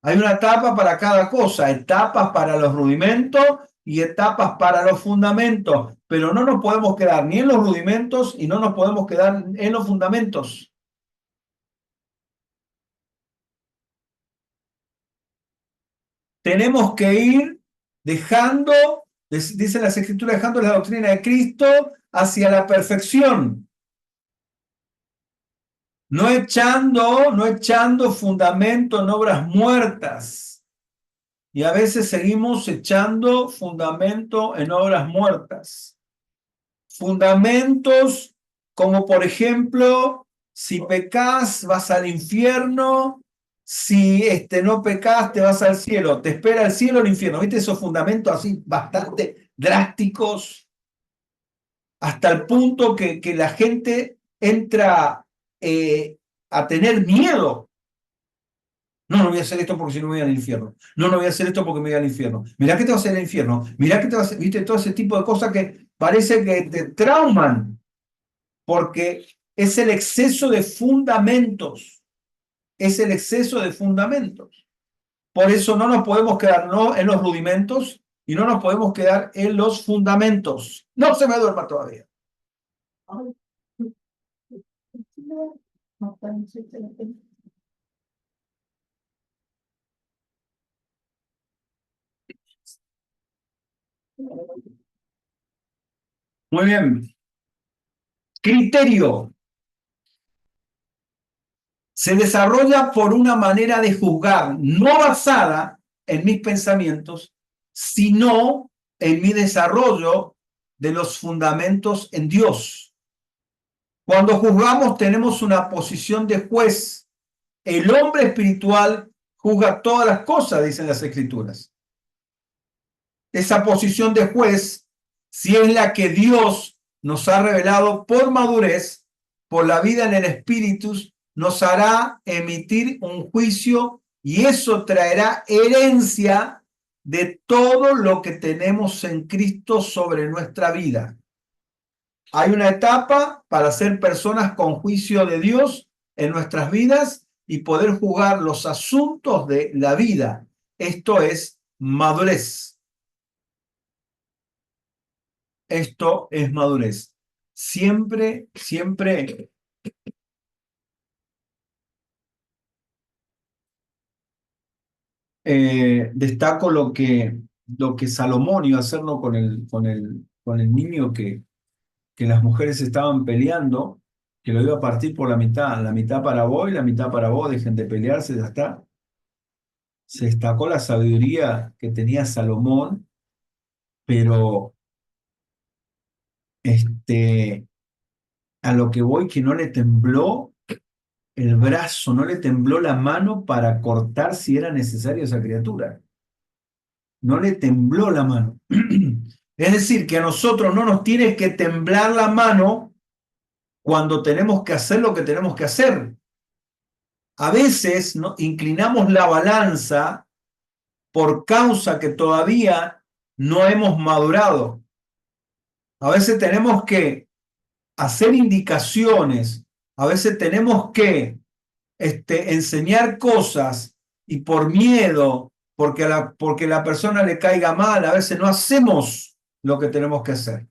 Hay una etapa para cada cosa, etapas para los rudimentos y etapas para los fundamentos, pero no nos podemos quedar ni en los rudimentos y no nos podemos quedar en los fundamentos. Tenemos que ir dejando, dice las Escrituras, dejando la doctrina de Cristo hacia la perfección. No echando fundamento en obras muertas. Y a veces seguimos echando fundamento en obras muertas. Fundamentos como, por ejemplo, si pecas vas al infierno, si no pecas te vas al cielo, te espera el cielo o el infierno. ¿Viste esos fundamentos así bastante drásticos? Hasta el punto que la gente entra a tener miedo. No, no voy a hacer esto porque si no me voy al infierno. No, no voy a hacer esto porque me voy al infierno. Mirá que te va a hacer el infierno. Mirá que te va a hacer, viste, todo ese tipo de cosas que parece que te trauman, porque es el exceso de fundamentos. Es el exceso de fundamentos. Por eso no nos podemos quedar no en los rudimentos y no nos podemos quedar en los fundamentos. No se me duerma todavía. Muy bien. Criterio. Se desarrolla por una manera de juzgar no basada en mis pensamientos, sino en mi desarrollo de los fundamentos en Dios. Cuando juzgamos tenemos una posición de juez. El hombre espiritual juzga todas las cosas, dicen las Escrituras. Esa posición de juez, si es la que Dios nos ha revelado por madurez, por la vida en el Espíritu, nos hará emitir un juicio y eso traerá herencia de todo lo que tenemos en Cristo sobre nuestra vida. Hay una etapa para ser personas con juicio de Dios en nuestras vidas y poder juzgar los asuntos de la vida. Esto es madurez. Esto es madurez. Siempre, siempre destaco lo que Salomón iba a hacerlo con el niño que las mujeres estaban peleando, que lo iba a partir por la mitad para vos y la mitad para vos, dejen de pelearse, ya está. Se destacó la sabiduría que tenía Salomón, pero este, a lo que voy que no le tembló el brazo, no le tembló la mano para cortar si era necesario esa criatura. No le tembló la mano. Es decir, que a nosotros no nos tiene que temblar la mano cuando tenemos que hacer lo que tenemos que hacer. A veces, ¿no?, inclinamos la balanza por causa que todavía no hemos madurado. A veces tenemos que hacer indicaciones, a veces tenemos que enseñar cosas y por miedo, porque la persona le caiga mal, a veces no hacemos lo que tenemos que hacer.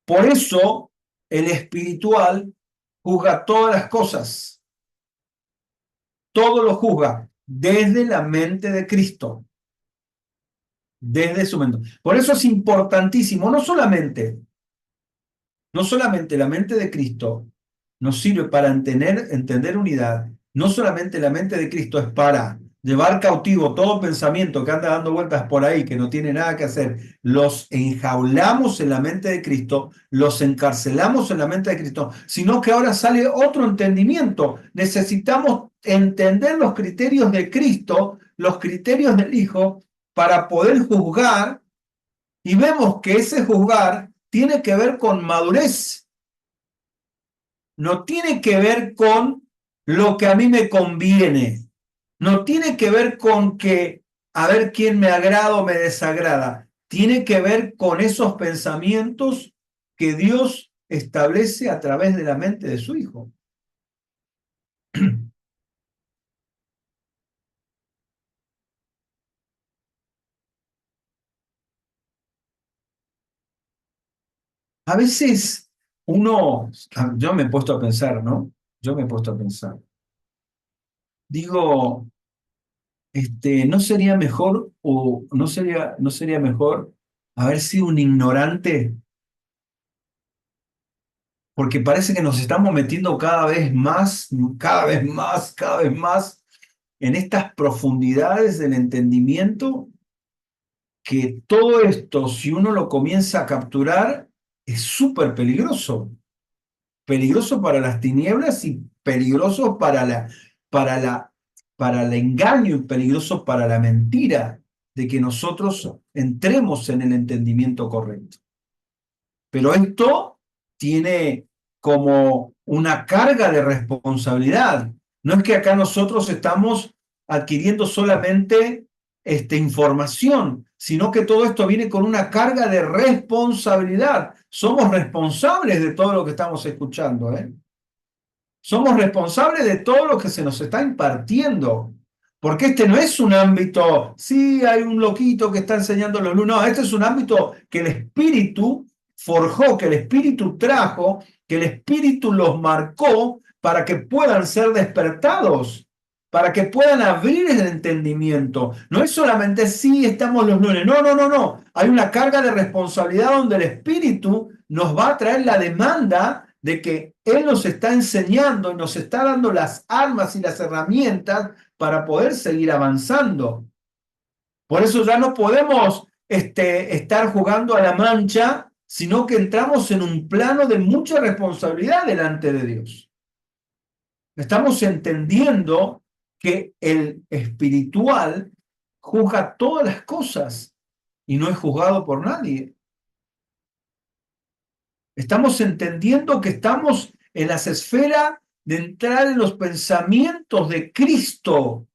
Por eso el espiritual juzga todas las cosas, todo lo juzga desde la mente de Cristo, desde su mente. Por eso es importantísimo, no solamente la mente de Cristo nos sirve para entender unidad, no solamente la mente de Cristo es para llevar cautivo todo pensamiento que anda dando vueltas por ahí, que no tiene nada que hacer, los enjaulamos en la mente de Cristo, los encarcelamos en la mente de Cristo, sino que ahora sale otro entendimiento. Necesitamos entender los criterios de Cristo, los criterios del Hijo, para poder juzgar, y vemos que ese juzgar tiene que ver con madurez, no tiene que ver con lo que a mí me conviene, no tiene que ver con que a ver quién me agrada o me desagrada, tiene que ver con esos pensamientos que Dios establece a través de la mente de su Hijo. A veces yo me he puesto a pensar, ¿no? Yo me he puesto a pensar. Digo, ¿no sería mejor o no sería mejor haber sido un ignorante? Porque parece que nos estamos metiendo cada vez más, cada vez más, cada vez más en estas profundidades del entendimiento, que todo esto, si uno lo comienza a capturar, es súper peligroso. Peligroso para las tinieblas y peligroso para la, para el engaño y peligroso para la mentira de que nosotros entremos en el entendimiento correcto. Pero esto tiene como una carga de responsabilidad. No es que acá nosotros estamos adquiriendo solamente información, sino que todo esto viene con una carga de responsabilidad. Somos responsables de todo lo que estamos escuchando, ¿eh? Somos responsables de todo lo que se nos está impartiendo. Porque este no es un ámbito, sí, hay un loquito que está enseñando los lunes. No, este es un ámbito que el Espíritu forjó, que el Espíritu trajo, que el Espíritu los marcó para que puedan ser despertados, para que puedan abrir el entendimiento. No es solamente, sí, estamos los lunes. No, no, no, no. Hay una carga de responsabilidad donde el Espíritu nos va a traer la demanda de que Él nos está enseñando y nos está dando las armas y las herramientas para poder seguir avanzando. Por eso ya no podemos estar jugando a la mancha, sino que entramos en un plano de mucha responsabilidad delante de Dios. Estamos entendiendo que el espiritual juzga todas las cosas y no es juzgado por nadie. Estamos entendiendo que estamos en las esferas de entrar en los pensamientos de Cristo,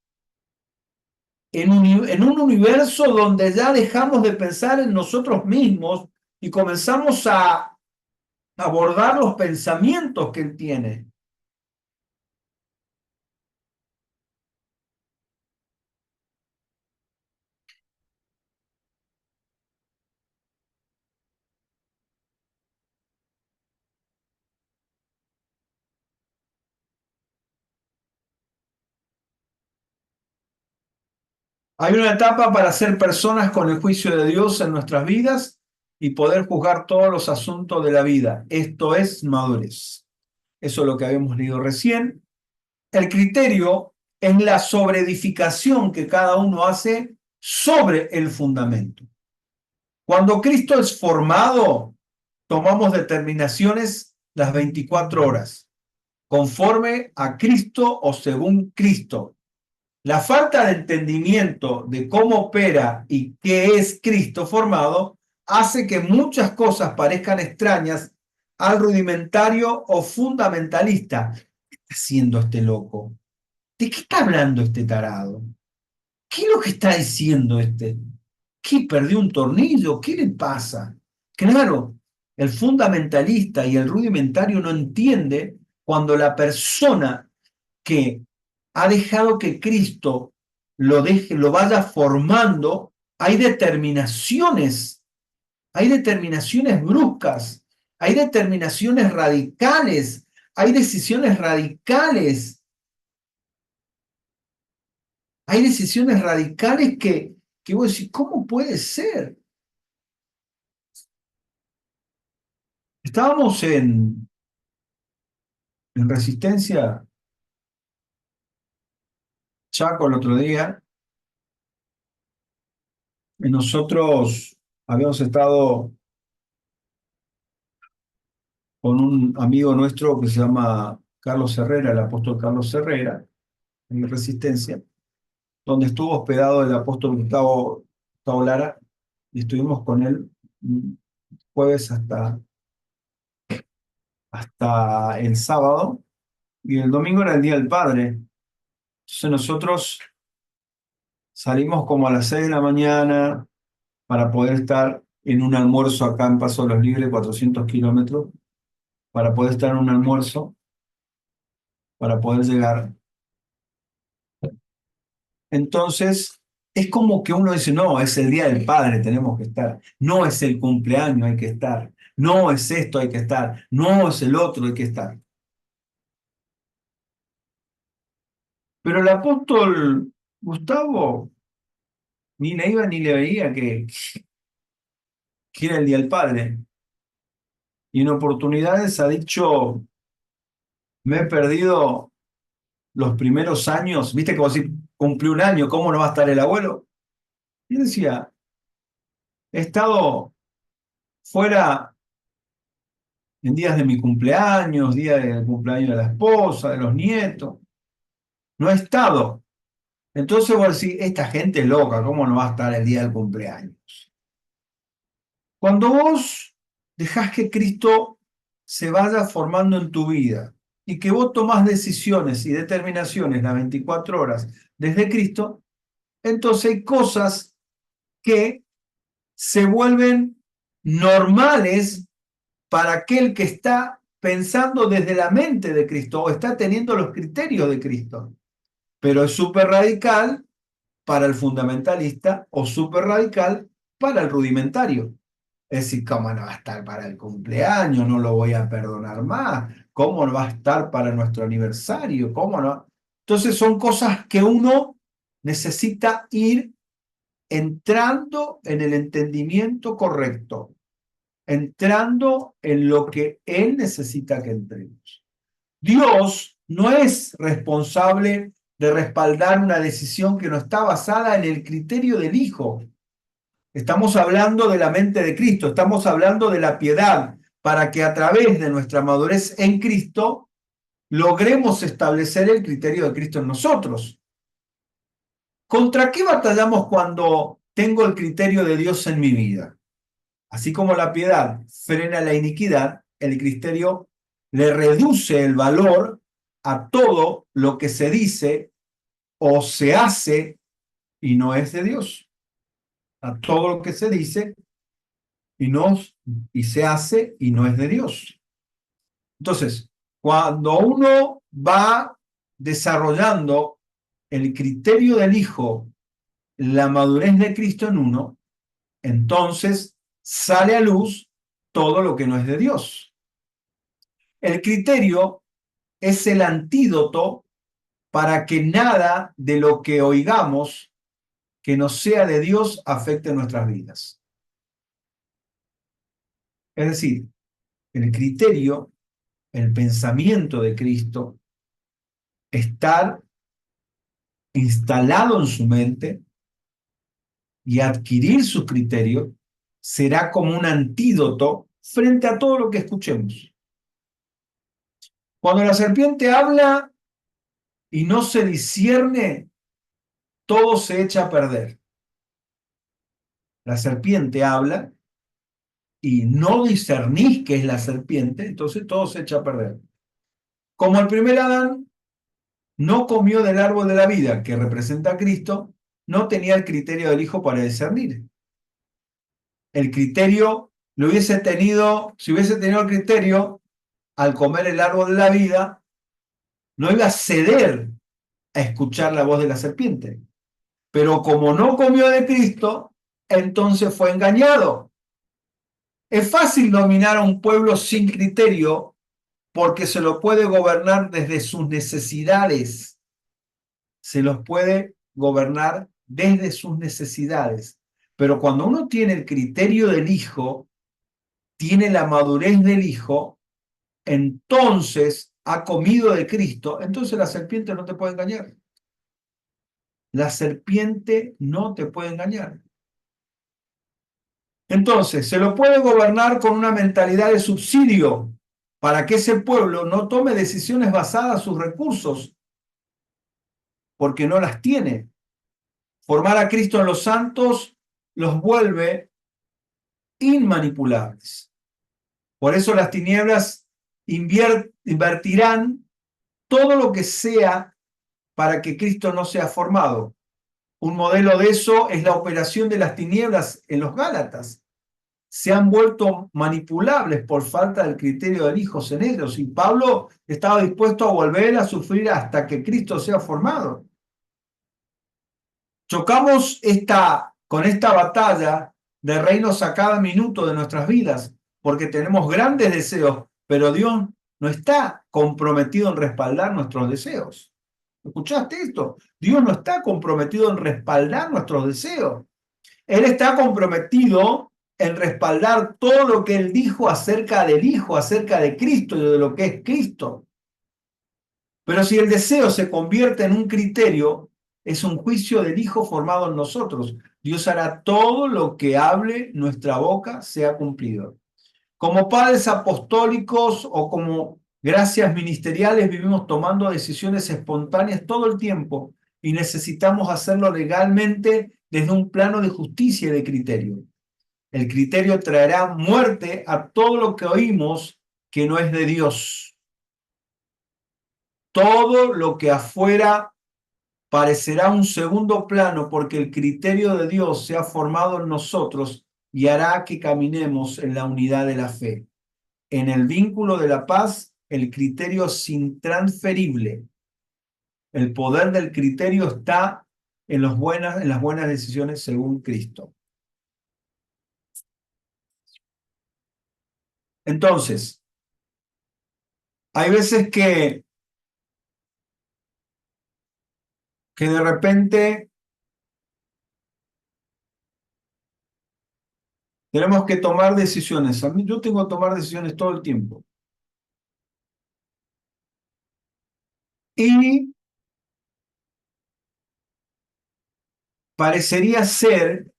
en un universo donde ya dejamos de pensar en nosotros mismos y comenzamos a abordar los pensamientos que Él tiene. Hay una etapa para ser personas con el juicio de Dios en nuestras vidas y poder juzgar todos los asuntos de la vida. Esto es madurez. Eso es lo que habíamos leído recién. El criterio es la sobreedificación que cada uno hace sobre el fundamento. Cuando Cristo es formado, tomamos determinaciones las 24 horas, conforme a Cristo o según Cristo. La falta de entendimiento de cómo opera y qué es Cristo formado hace que muchas cosas parezcan extrañas al rudimentario o fundamentalista. ¿Qué está haciendo este loco? ¿De qué está hablando este tarado? ¿Qué es lo que está diciendo este? ¿Qué, perdió un tornillo? ¿Qué le pasa? Claro, el fundamentalista y el rudimentario no entiende cuando la persona que ha dejado que Cristo lo vaya formando, hay determinaciones bruscas, hay determinaciones radicales, hay decisiones radicales, hay decisiones radicales que vos decís, ¿cómo puede ser? Estábamos en Resistencia, Chaco, el otro día, y nosotros habíamos estado con un amigo nuestro que se llama Carlos Herrera, el apóstol Carlos Herrera, en Resistencia, donde estuvo hospedado el apóstol Gustavo Lara, y estuvimos con él jueves hasta el sábado, y el domingo era el Día del Padre. Entonces nosotros salimos como a las 6 de la mañana para poder estar en un almuerzo acá en Paso de los Libres, 400 kilómetros, para poder estar en un almuerzo, para poder llegar. Entonces, es como que uno dice, no, es el Día del Padre, tenemos que estar. No es el cumpleaños, hay que estar. No es esto, hay que estar. No es el otro, hay que estar. Pero el apóstol Gustavo ni le iba ni le veía que era el Día del Padre. Y en oportunidades ha dicho, me he perdido los primeros años. ¿Viste como si cumplió un año? ¿Cómo no va a estar el abuelo? Y decía, he estado fuera en días de mi cumpleaños, día del cumpleaños de la esposa, de los nietos. No he estado. Entonces vos decís, esta gente es loca, ¿cómo no va a estar el día del cumpleaños? Cuando vos dejás que Cristo se vaya formando en tu vida y que vos tomás decisiones y determinaciones las 24 horas desde Cristo, entonces hay cosas que se vuelven normales para aquel que está pensando desde la mente de Cristo o está teniendo los criterios de Cristo. Pero es súper radical para el fundamentalista o súper radical para el rudimentario. Es decir, ¿cómo no va a estar para el cumpleaños? No lo voy a perdonar más. ¿Cómo no va a estar para nuestro aniversario? ¿Cómo no? Entonces son cosas que uno necesita ir entrando en el entendimiento correcto, entrando en lo que Él necesita que entremos. Dios no es responsable de respaldar una decisión que no está basada en el criterio del Hijo. Estamos hablando de la mente de Cristo, estamos hablando de la piedad, para que a través de nuestra madurez en Cristo logremos establecer el criterio de Cristo en nosotros. ¿Contra qué batallamos cuando tengo el criterio de Dios en mi vida? Así como la piedad frena la iniquidad, el criterio le reduce el valor a todo lo que se dice o se hace y no es de Dios. A todo lo que se dice y, no, y se hace y no es de Dios. Entonces, cuando uno va desarrollando el criterio del Hijo, la madurez de Cristo en uno, entonces sale a luz todo lo que no es de Dios. El criterio es el antídoto para que nada de lo que oigamos que no sea de Dios afecte nuestras vidas. Es decir, el criterio, el pensamiento de Cristo, estar instalado en su mente y adquirir su criterio será como un antídoto frente a todo lo que escuchemos. Cuando la serpiente habla y no se discierne, todo se echa a perder. La serpiente habla y no discernís qué es la serpiente, entonces todo se echa a perder. Como el primer Adán no comió del árbol de la vida que representa a Cristo, no tenía el criterio del Hijo para discernir. El criterio lo hubiese tenido, si hubiese tenido el criterio, al comer el árbol de la vida, no iba a ceder a escuchar la voz de la serpiente. Pero como no comió de Cristo, entonces fue engañado. Es fácil dominar a un pueblo sin criterio porque se lo puede gobernar desde sus necesidades. Se los puede gobernar desde sus necesidades. Pero cuando uno tiene el criterio del Hijo, tiene la madurez del Hijo, entonces ha comido de Cristo, entonces la serpiente no te puede engañar. La serpiente no te puede engañar. Entonces, se lo puede gobernar con una mentalidad de subsidio para que ese pueblo no tome decisiones basadas en sus recursos, porque no las tiene. Formar a Cristo en los santos los vuelve inmanipulables. Por eso las tinieblas invertirán todo lo que sea para que Cristo no sea formado. Un modelo de eso es la operación de las tinieblas en los Gálatas. Se han vuelto manipulables por falta del criterio del Hijo en ellos. Y Pablo estaba dispuesto a volver a sufrir hasta que Cristo sea formado. Chocamos con esta batalla de reinos a cada minuto de nuestras vidas, porque tenemos grandes deseos, pero Dios no está comprometido en respaldar nuestros deseos. ¿Escuchaste esto? Dios no está comprometido en respaldar nuestros deseos. Él está comprometido en respaldar todo lo que Él dijo acerca del Hijo, acerca de Cristo y de lo que es Cristo. Pero si el deseo se convierte en un criterio, es un juicio del Hijo formado en nosotros. Dios hará todo lo que hable nuestra boca sea cumplido. Como padres apostólicos o como gracias ministeriales vivimos tomando decisiones espontáneas todo el tiempo y necesitamos hacerlo legalmente desde un plano de justicia y de criterio. El criterio traerá muerte a todo lo que oímos que no es de Dios. Todo lo que afuera parecerá un segundo plano porque el criterio de Dios se ha formado en nosotros y hará que caminemos en la unidad de la fe. En el vínculo de la paz, el criterio es intransferible. El poder del criterio está en las buenas decisiones según Cristo. Entonces, hay veces que de repente tenemos que tomar decisiones. Yo tengo que tomar decisiones todo el tiempo. Y parecería ser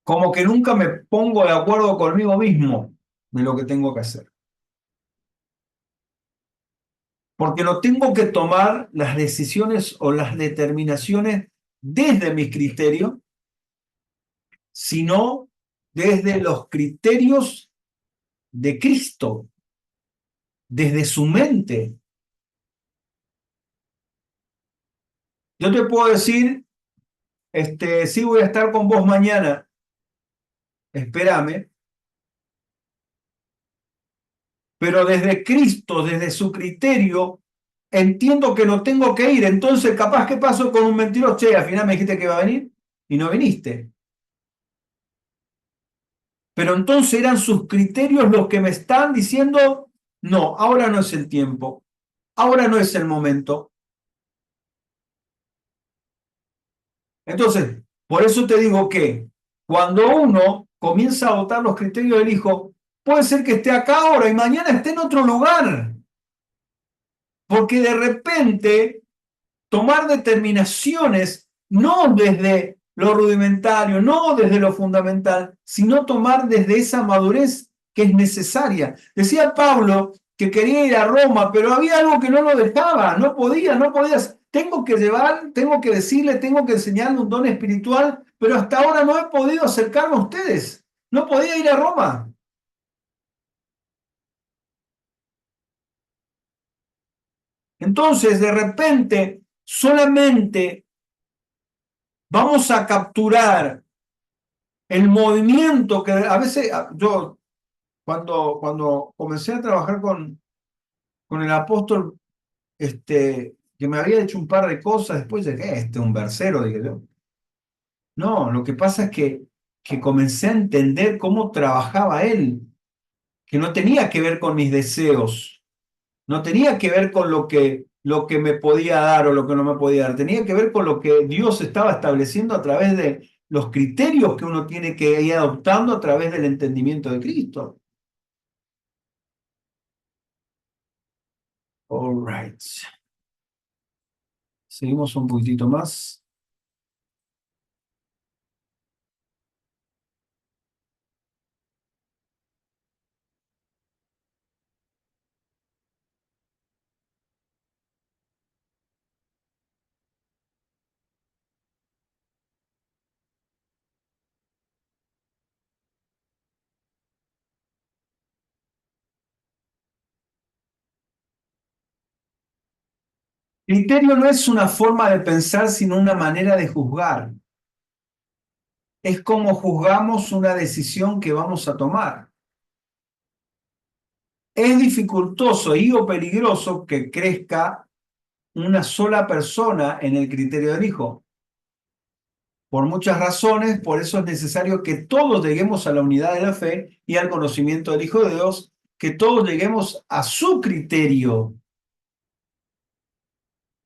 como que nunca me pongo de acuerdo conmigo mismo de lo que tengo que hacer. Porque no tengo que tomar las decisiones o las determinaciones desde mi criterio, sino desde los criterios de Cristo, desde su mente. Yo te puedo decir, sí voy a estar con vos mañana, espérame, pero desde Cristo, desde su criterio, entiendo que no tengo que ir. Entonces, capaz que paso con un mentiroso, che, al final me dijiste que iba a venir y no viniste. Pero entonces eran sus criterios los que me están diciendo, no, ahora no es el tiempo, ahora no es el momento. Entonces, por eso te digo que cuando uno comienza a adoptar los criterios del hijo, puede ser que esté acá ahora y mañana esté en otro lugar, porque de repente tomar determinaciones no desde lo rudimentario, no desde lo fundamental, sino tomar desde esa madurez que es necesaria. Decía Pablo que quería ir a Roma, pero había algo que no lo dejaba, no podía, no podías. Tengo que llevar, tengo que decirle, tengo que enseñarle un don espiritual, pero hasta ahora no he podido acercarme a ustedes. No podía ir a Roma. Entonces, de repente, solamente vamos a capturar el movimiento que a veces yo, cuando comencé a trabajar con el apóstol, que me había hecho un par de cosas, después dije, un versero, dije yo. No, lo que pasa es que comencé a entender cómo trabajaba él, que no tenía que ver con mis deseos, no tenía que ver con lo que me podía dar o lo que no me podía dar, tenía que ver con lo que Dios estaba estableciendo a través de los criterios que uno tiene que ir adoptando a través del entendimiento de Cristo. All right. Seguimos un poquitito más. Criterio no es una forma de pensar, sino una manera de juzgar. Es como juzgamos una decisión que vamos a tomar. Es dificultoso y o peligroso que crezca una sola persona en el criterio del hijo. Por muchas razones, por eso es necesario que todos lleguemos a la unidad de la fe y al conocimiento del Hijo de Dios, que todos lleguemos a su criterio.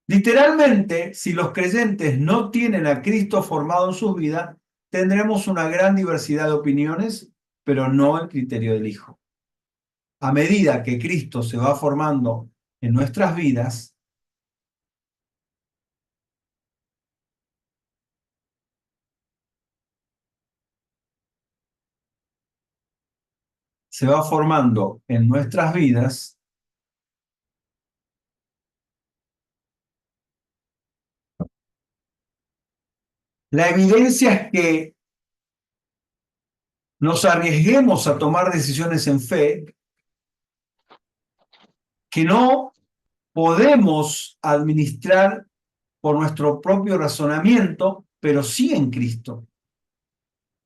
Literalmente, si los creyentes no tienen a Cristo formado en sus vidas, tendremos una gran diversidad de opiniones, pero no el criterio del Hijo. A medida que Cristo se va formando en nuestras vidas, se va formando en nuestras vidas, la evidencia es que nos arriesguemos a tomar decisiones en fe que no podemos administrar por nuestro propio razonamiento, pero sí en Cristo.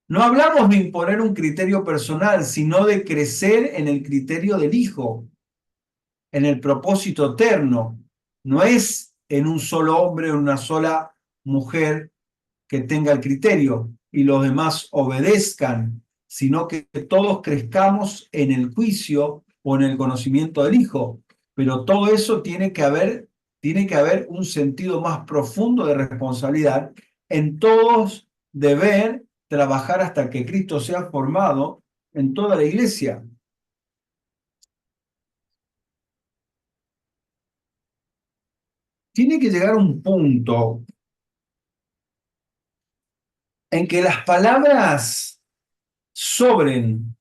No hablamos de imponer un criterio personal, sino de crecer en el criterio del Hijo, en el propósito eterno. No es en un solo hombre o en una sola mujer que tenga el criterio y los demás obedezcan, sino que todos crezcamos en el juicio o en el conocimiento del Hijo. Pero todo eso tiene que haber un sentido más profundo de responsabilidad en todos deber trabajar hasta que Cristo sea formado en toda la iglesia. Tiene que llegar un punto en que las palabras sobren,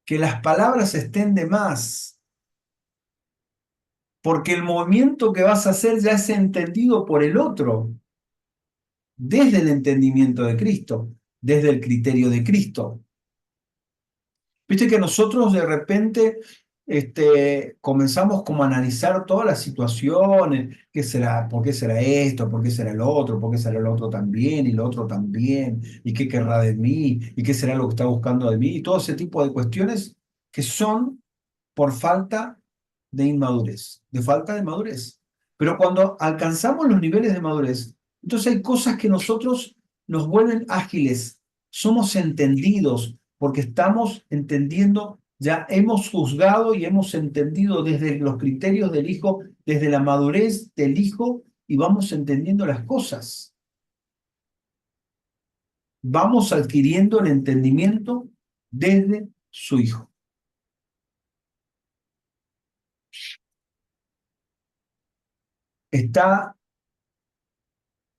que las palabras estén de más, porque el movimiento que vas a hacer ya es entendido por el otro, desde el entendimiento de Cristo, desde el criterio de Cristo. Viste que nosotros de repente comenzamos como a analizar todas las situaciones, ¿qué será? ¿Por qué será esto? ¿Por qué será el otro? ¿Por qué será el otro también? Y el otro también, ¿y qué querrá de mí? ¿Y qué será lo que está buscando de mí? Y todo ese tipo de cuestiones que son por falta de inmadurez, de falta de madurez. Pero cuando alcanzamos los niveles de madurez, entonces hay cosas que nosotros nos vuelven ágiles, somos entendidos, porque estamos entendiendo, ya hemos juzgado y hemos entendido desde los criterios del Hijo, desde la madurez del Hijo, y vamos entendiendo las cosas. vamos adquiriendo el entendimiento desde su Hijo. Está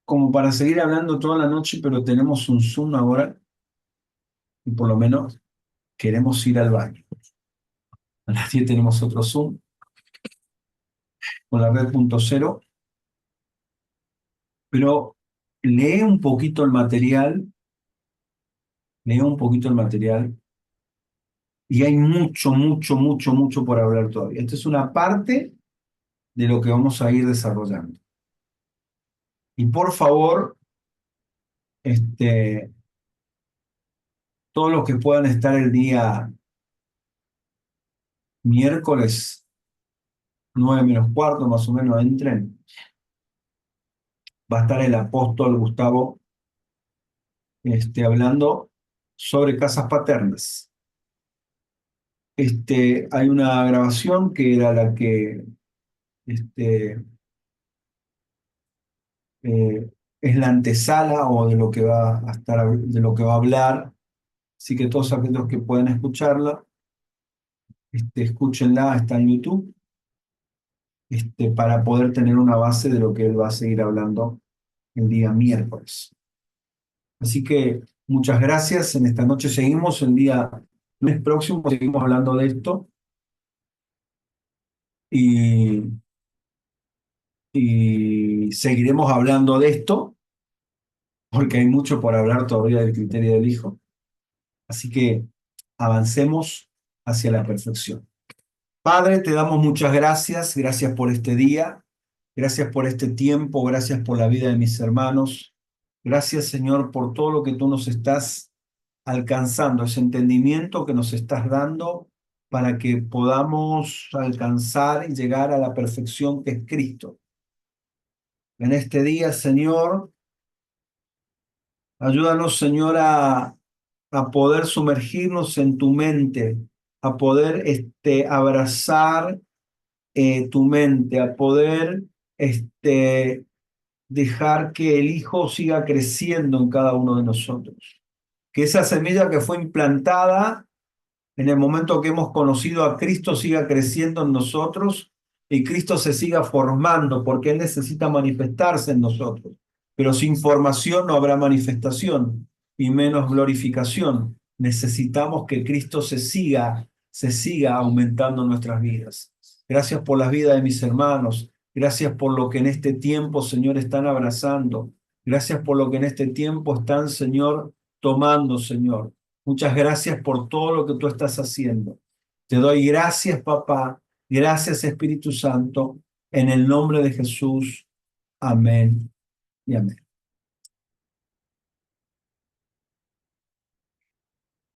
como para seguir hablando toda la noche, pero tenemos un Zoom ahora y por lo menos queremos ir al baño. A las 10 tenemos otro Zoom con la red punto cero, pero lee un poquito el material, lee un poquito el material y hay mucho, mucho, mucho, mucho por hablar todavía. Esta es una parte de lo que vamos a ir desarrollando. Y por favor, todos los que puedan estar el día miércoles, 9 menos cuarto, más o menos, entren. Va a estar el apóstol Gustavo hablando sobre casas paternas. Hay una grabación que era la que eh, es la antesala o de lo que va a estar, de lo que va a hablar. Así que todos aquellos que puedan escucharla, escúchenla, está en YouTube, para poder tener una base de lo que él va a seguir hablando el día miércoles. Así que muchas gracias. En esta noche seguimos, el día lunes próximo seguimos hablando de esto y, y seguiremos hablando de esto porque hay mucho por hablar todavía del criterio del Hijo. Así que avancemos hacia la perfección. Padre, te damos muchas gracias. Gracias por este día. Gracias por este tiempo. Gracias por la vida de mis hermanos. Gracias, Señor, por todo lo que tú nos estás alcanzando, ese entendimiento que nos estás dando para que podamos alcanzar y llegar a la perfección que es Cristo. En este día, Señor, ayúdanos, Señor, a poder sumergirnos en tu mente, a poder abrazar tu mente, a poder dejar que el Hijo siga creciendo en cada uno de nosotros. Que esa semilla que fue implantada en el momento que hemos conocido a Cristo siga creciendo en nosotros y Cristo se siga formando porque Él necesita manifestarse en nosotros. Pero sin formación no habrá manifestación y menos glorificación. Necesitamos que Cristo se siga aumentando en nuestras vidas. Gracias por la vida de mis hermanos. Gracias por lo que en este tiempo, Señor, están abrazando. Gracias por lo que en este tiempo están, Señor, tomando, Señor. Muchas gracias por todo lo que tú estás haciendo. Te doy gracias, papá. Gracias, Espíritu Santo. En el nombre de Jesús. Amén y amén.